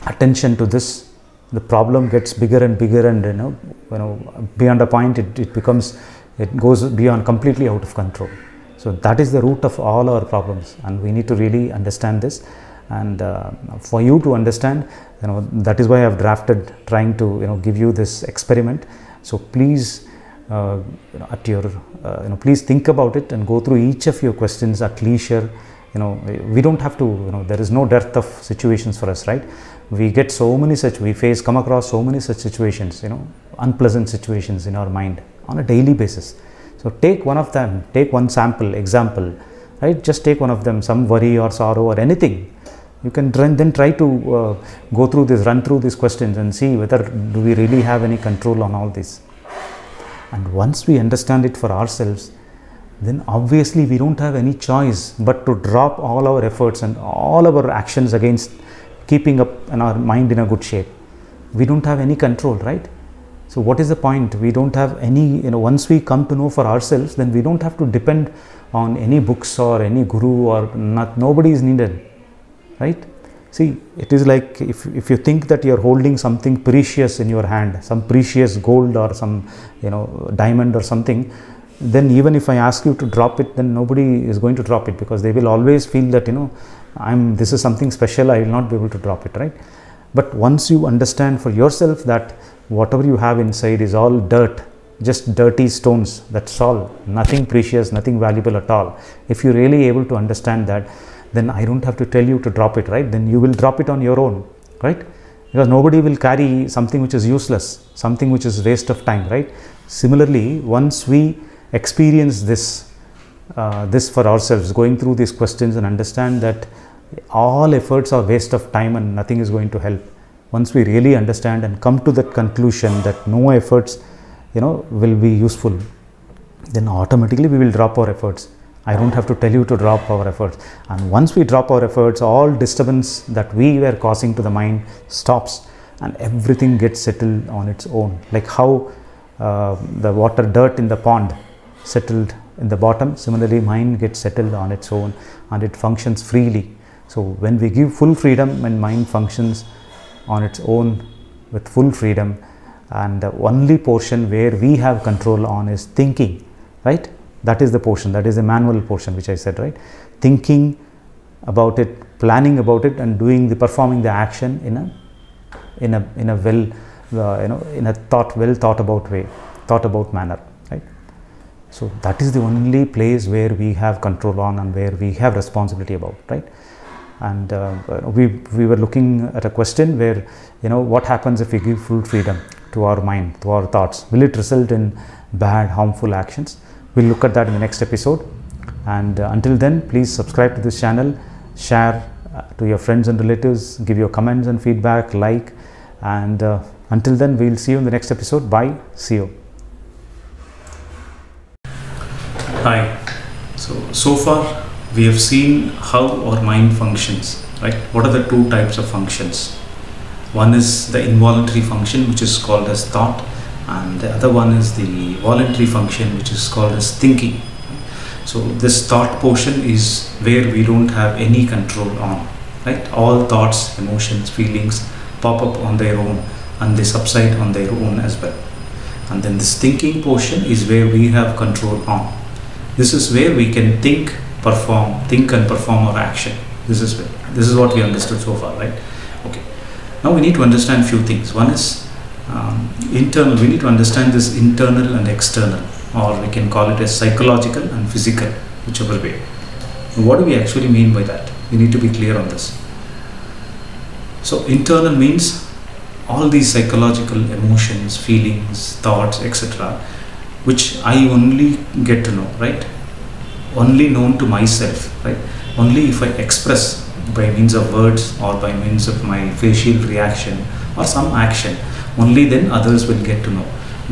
attention to this, the problem gets bigger and bigger, and beyond a point it goes beyond, completely out of control. So that is the root of all our problems, and we need to really understand this. And for you to understand, that is why I have drafted, trying to give you this experiment. So please, at your please think about it and go through each of your questions at leisure. We don't have to, there is no dearth of situations for us, right? We get so many such, come across so many such situations, unpleasant situations in our mind on a daily basis. So take one of them, take one example, right? Just take one of them, some worry or sorrow or anything. You can then try to run through these questions and see whether do we really have any control on all this. And once we understand it for ourselves, then obviously we don't have any choice but to drop all our efforts and all our actions against keeping up our mind in a good shape. We don't have any control, right? So what is the point? We don't have any, once we come to know for ourselves, then we don't have to depend on any books or any guru, or nobody is needed, right? See, it is like if you think that you are holding something precious in your hand, some precious gold or some diamond or something, then even if I ask you to drop it, then nobody is going to drop it, because they will always feel that this is something special, I will not be able to drop it, right? But once you understand for yourself that whatever you have inside is all dirt, just dirty stones, that's all, nothing precious, nothing valuable at all. If you're really able to understand that, then I don't have to tell you to drop it, right? Then you will drop it on your own, right? Because nobody will carry something which is useless, something which is waste of time, right? Similarly, once we experience this for ourselves, going through these questions and understand that all efforts are waste of time and nothing is going to help. Once we really understand and come to that conclusion that no efforts, will be useful, then automatically we will drop our efforts. I don't have to tell you to drop our efforts. And once we drop our efforts, all disturbance that we were causing to the mind stops and everything gets settled on its own. Like how the water, dirt in the pond settled in the bottom, similarly mind gets settled on its own and it functions freely. So when we give full freedom, when mind functions on its own with full freedom, and the only portion where we have control on is thinking, right? That is the portion, that is the manual portion which I said, right? Thinking about it, planning about it, and performing the action in a well thought about manner, right? So that is the only place where we have control on and where we have responsibility about, right? And we were looking at a question where, what happens if we give full freedom to our mind, to our thoughts? Will it result in bad, harmful actions? We'll look at that in the next episode. And until then, please subscribe to this channel, share to your friends and relatives, give your comments and feedback, like, and until then, we'll see you in the next episode. Bye. See you. Hi. So far we have seen how our mind functions, right? What are the two types of functions? One is the involuntary function, which is called as thought, and the other one is the voluntary function, which is called as thinking. So this thought portion is where we don't have any control on, right? All thoughts, emotions, feelings pop up on their own and they subside on their own as well. And then this thinking portion is where we have control on. This is where we can think and perform our action. This is what we understood so far, right? Okay. Now we need to understand few things. One is internal. We need to understand this internal and external, or we can call it as psychological and physical, whichever way. What do we actually mean by that? We need to be clear on this. So internal means all these psychological emotions, feelings, thoughts, etc., which I only get to know, right? Only known to myself, right? Only if I express by means of words or by means of my facial reaction or some action, only then others will get to know.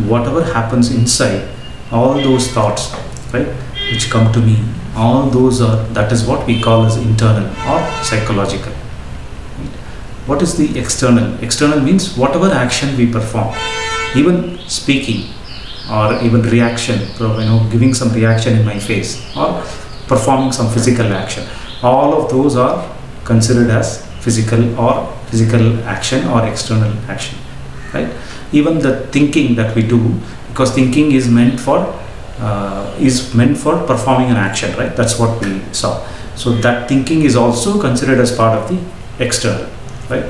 Whatever happens inside, all those thoughts, right, which come to me, all those that is what we call as internal or psychological. What is the external? External means whatever action we perform, even speaking, or even reaction, giving some reaction in my face, or performing some physical action. All of those are considered as physical action or external action, right? Even the thinking that we do, because thinking is meant for performing an action, right? That's what we saw. So that thinking is also considered as part of the external, right?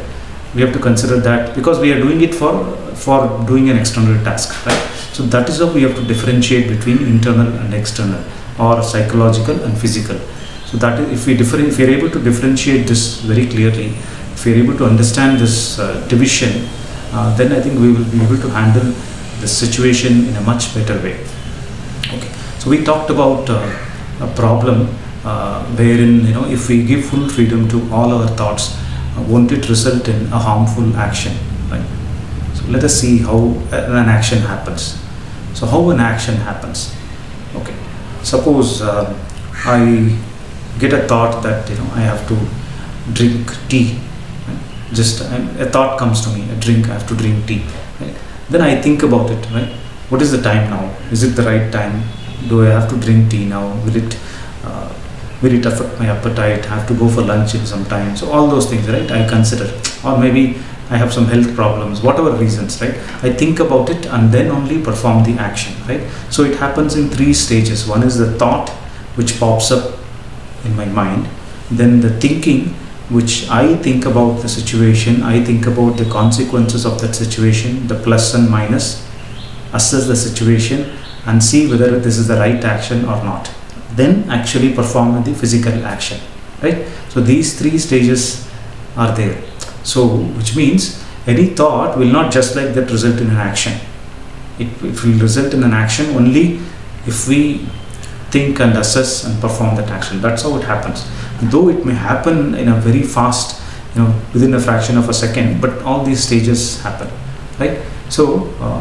We have to consider that because we are doing it for doing an external task, right? So that is how we have to differentiate between internal and external, or psychological and physical. So that is, if we are able to differentiate this very clearly, if we are able to understand this division, then I think we will be able to handle the situation in a much better way. Okay. So we talked about a problem wherein, if we give full freedom to all our thoughts, won't it result in a harmful action, right? So let us see how an action happens. So how an action happens. Okay. suppose I get a thought that I have to drink tea. Right? Just a thought comes to me, I have to drink tea. Right? Then I think about it. Right? What is the time now? Is it the right time? Do I have to drink tea now? Will it affect my appetite? I have to go for lunch in some time. So all those things, right? I consider, or maybe I have some health problems, whatever reasons, right? I think about it and then only perform the action, right? So it happens in 3 stages. One is the thought which pops up in my mind, then the thinking which I think about the situation, I think about the consequences of that situation, the plus and minus, assess the situation and see whether this is the right action or not. Then actually perform the physical action, right? So these 3 stages are there. So which means any thought will not just like that result in an action. It will result in an action only if we think and assess and perform that action. That's how it happens. Though it may happen in a very fast, within a fraction of a second, but all these stages happen, right? So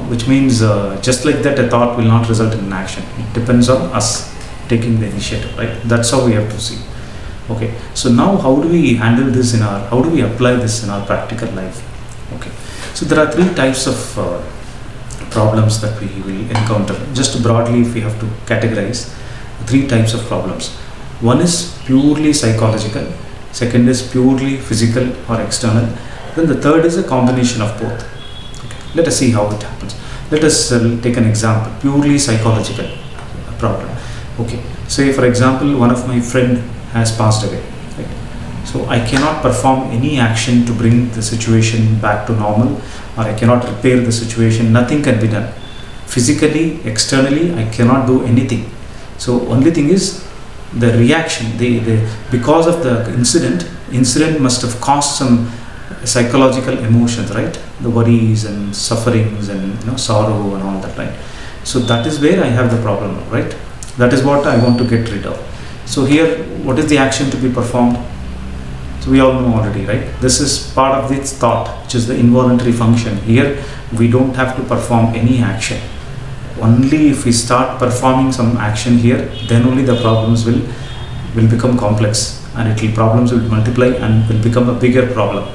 which means just like that a thought will not result in an action. It depends on us taking the initiative, right? That's how we have to see. Okay, so now how do we handle this how do we apply this in our practical life? Okay, so there are 3 types of problems that we will encounter. Just broadly, if we have to categorize 3 types of problems. One is purely psychological, second is purely physical or external, then the third is a combination of both. Okay, let us see how it happens. Let us take an example, purely psychological problem. Okay, say for example, one of my friend has passed away, right? So I cannot perform any action to bring the situation back to normal, or I cannot repair the situation. Nothing can be done physically, externally. I cannot do anything. So only thing is the reaction. Because of the incident must have caused some psychological emotions, right? The worries and sufferings and sorrow and all that, right? So that is where I have the problem, right? That is what I want to get rid of. So here, what is the action to be performed? So we all know already, right? This is part of this thought, which is the involuntary function. Here, we don't have to perform any action. Only if we start performing some action here, then only the problems will become complex, and problems will multiply and will become a bigger problem.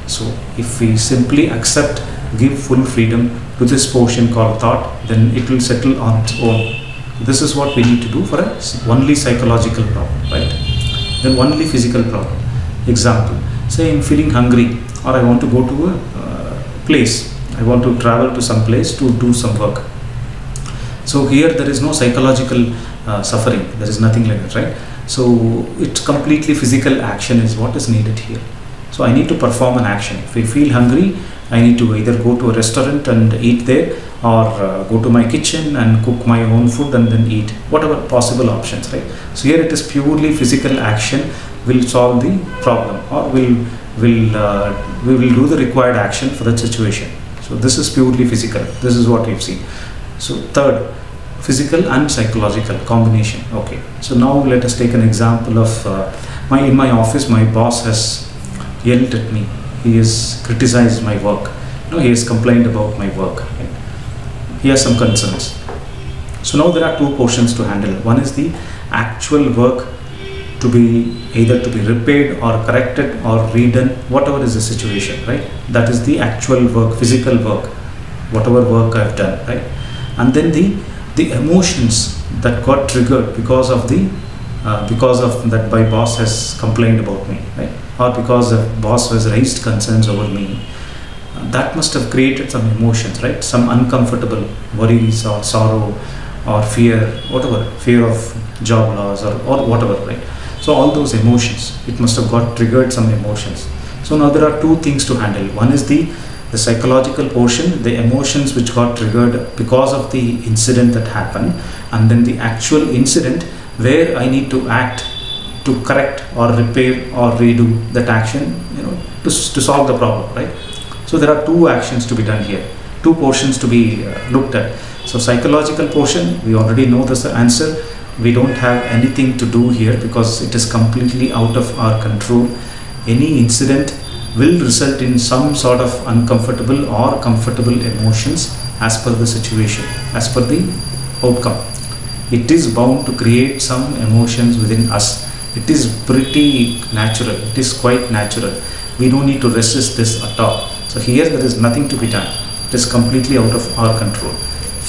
So if we simply accept, give full freedom to this portion called thought, then it will settle on its own. This is what we need to do for a only psychological problem, right? Then only physical problem. Example, say I'm feeling hungry, or I want to go to a place. I want to travel to some place to do some work. So here there is no psychological suffering. There is nothing like that, right? So it's completely physical action is what is needed here. So I need to perform an action. If I feel hungry, I need to either go to a restaurant and eat there, or go to my kitchen and cook my own food and then eat. Whatever possible options, right? So here it is purely physical action will solve the problem, or we will do the required action for that situation. So this is purely physical. This is what we've seen. So third, physical and psychological combination. Okay. So now let us take an example of in my office, my boss has yelled at me. He has criticized my work. He has complained about my work. Right? He has some concerns. So now there are 2 portions to handle. One is the actual work to be either to be repaired or corrected or redone, whatever is the situation, right? That is the actual work, physical work, whatever work I have done, right? And then the emotions that got triggered because of that my boss has complained about me, right? Or because the boss has raised concerns over me. That must have created some emotions, right? Some uncomfortable worries or sorrow or fear, whatever, fear of job loss or whatever, right? So all those emotions, it must have got triggered some emotions. So now there are 2 things to handle. One is the psychological portion, the emotions which got triggered because of the incident that happened, and then the actual incident where I need to act to correct or repair or redo that action, to solve the problem, right? So there are 2 actions to be done here, 2 portions to be looked at. So psychological portion, we already know the answer. We don't have anything to do here because it is completely out of our control. Any incident will result in some sort of uncomfortable or comfortable emotions as per the situation, as per the outcome. it is bound to create some emotions within us. It is pretty natural. It is quite natural. We don't need to resist this at all. So here there is nothing to be done. It is completely out of our control.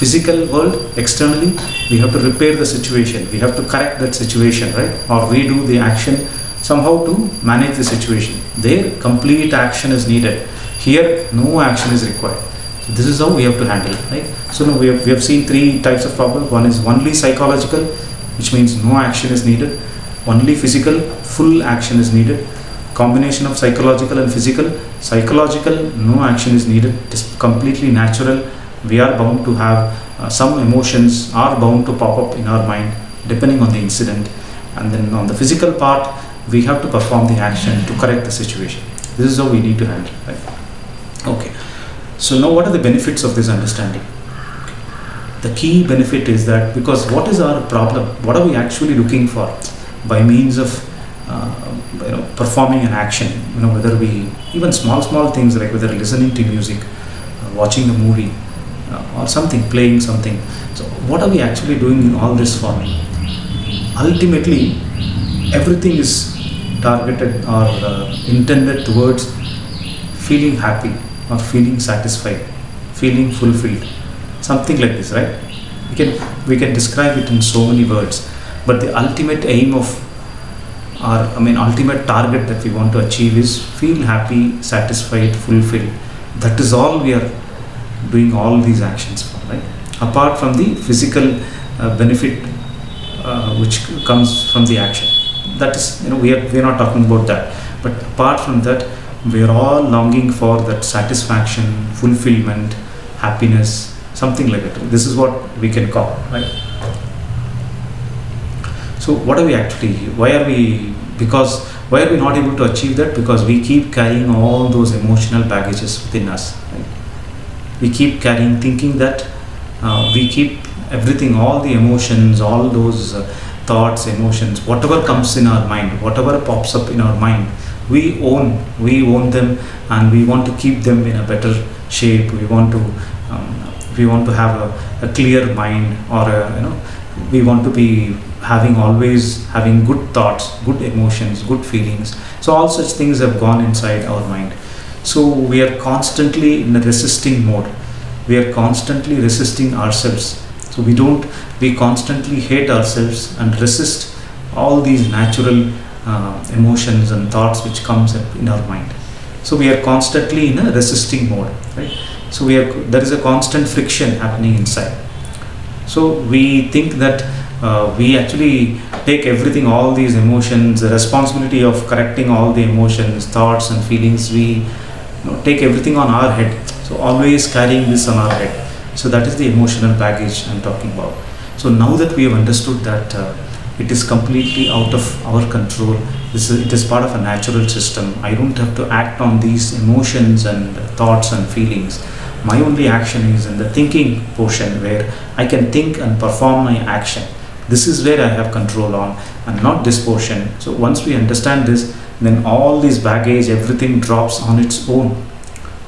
Physical world, externally, we have to repair the situation. We have to correct that situation, right? Or redo the action somehow to manage the situation. There, complete action is needed. Here, no action is required. So this is how we have to handle it, right? So now we have seen three types of problems. One is only psychological, which means no action is needed. Only physical, full action is needed. Combination of psychological and physical. Psychological, no action is needed. It is completely natural. We are bound to have some emotions are bound to pop up in our mind depending on the incident. And then on the physical part, we have to perform the action to correct the situation. This is how we need to handle it, right? Okay. So now what are the benefits of this understanding? The key benefit is that, because what is our problem? What are we actually looking for by means of performing an action? Whether we, even small things like whether listening to music, watching a movie, or something, playing something. So what are we actually doing all this for? Ultimately, everything is targeted or intended towards feeling happy or feeling satisfied, feeling fulfilled, something like this, right? We can describe it in so many words, but the ultimate aim of ultimate target that we want to achieve is feel happy, satisfied, fulfilled. That is all we are doing all these actions for, right? Apart from the physical benefit which comes from the action, that is, we are not talking about that. But apart from that, we are all longing for that satisfaction, fulfillment, happiness, something like that. This is what we can call, right? So what are we actually? Why are we not able to achieve that? Because we keep carrying all those emotional baggages within us, right? We keep carrying, thinking that we keep everything, all the emotions, all those thoughts, emotions, whatever comes in our mind, whatever pops up in our mind, we own them, and we want to keep them in a better shape. We want to have a clear mind, or we want to be always having good thoughts, good emotions, good feelings. So all such things have gone inside our mind. So we are constantly in a resisting mode. We are constantly resisting ourselves. So we constantly hate ourselves and resist all these natural emotions and thoughts which comes up in our mind. So we are constantly in a resisting mode, right? So there is a constant friction happening inside. So we think that we actually take everything, all these emotions, the responsibility of correcting all the emotions, thoughts and feelings, we take everything on our head. So always carrying this on our head. So that is the emotional baggage I'm talking about. So now that we have understood that it is completely out of our control, it is part of a natural system. I don't have to act on these emotions and thoughts and feelings. My only action is in the thinking portion, where I can think and perform my action. This is where I have control on, and not this portion. So once we understand this, then all this baggage, everything drops on its own.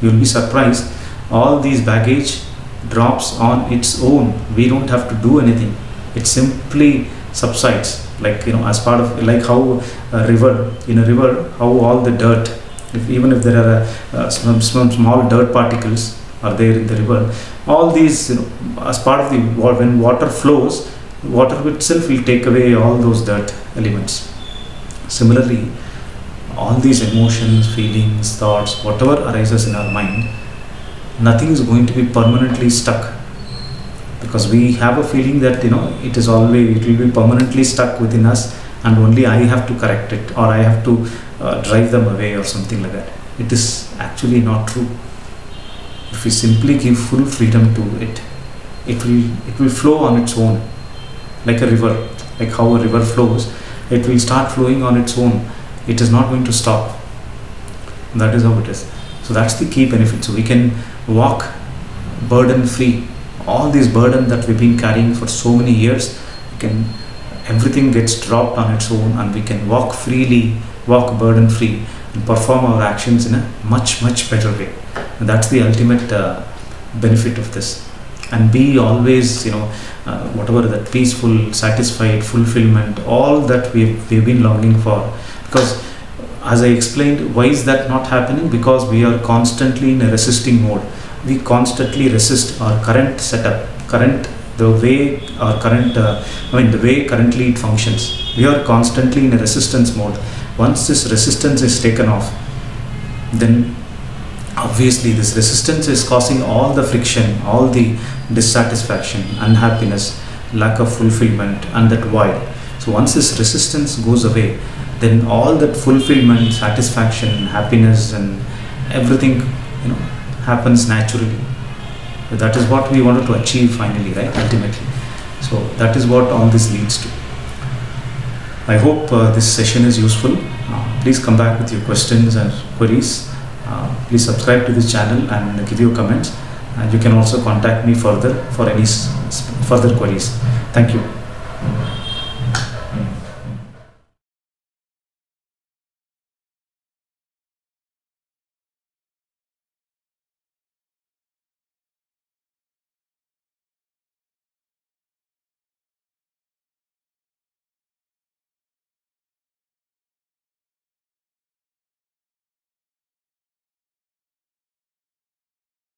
You'll be surprised. All these baggage drops on its own. We don't have to do anything. It simply subsides. Like, as part of, like how in a river, how all the dirt, even if there are some small dirt particles are there in the river, all these, as part of when water flows, water itself will take away all those dirt elements. Similarly, all these emotions, feelings, thoughts, whatever arises in our mind, nothing is going to be permanently stuck, because we have a feeling that it will be permanently stuck within us, and only I have to correct it, or I have to drive them away, or something like that. It is actually not true. If we simply give full freedom to it, it will flow on its own, like a river. Like how a river flows, it will start flowing on its own. It is not going to stop. That is how it is. So that's the key benefit. So we can walk burden free. All this burden that we've been carrying for so many years, everything gets dropped on its own, and we can walk freely, walk burden free, and perform our actions in a much better way. And that's the ultimate benefit of this. And be always whatever that peaceful, satisfied, fulfillment, all that we've been longing for. Because as I explained, why is that not happening? Because we are constantly in a resisting mode. We constantly resist our current setup, the way currently it functions. We are constantly in a resistance mode. Once this resistance is taken off, then obviously this resistance is causing all the friction, all the dissatisfaction, unhappiness, lack of fulfillment, and that void. So once this resistance goes away, then all that fulfillment, satisfaction, happiness, and everything, happens naturally. So that is what we wanted to achieve finally, right? Ultimately. So that is what all this leads to. I hope this session is useful. Please come back with your questions and queries. Please subscribe to this channel and give your comments. And you can also contact me further for any further queries. Thank you.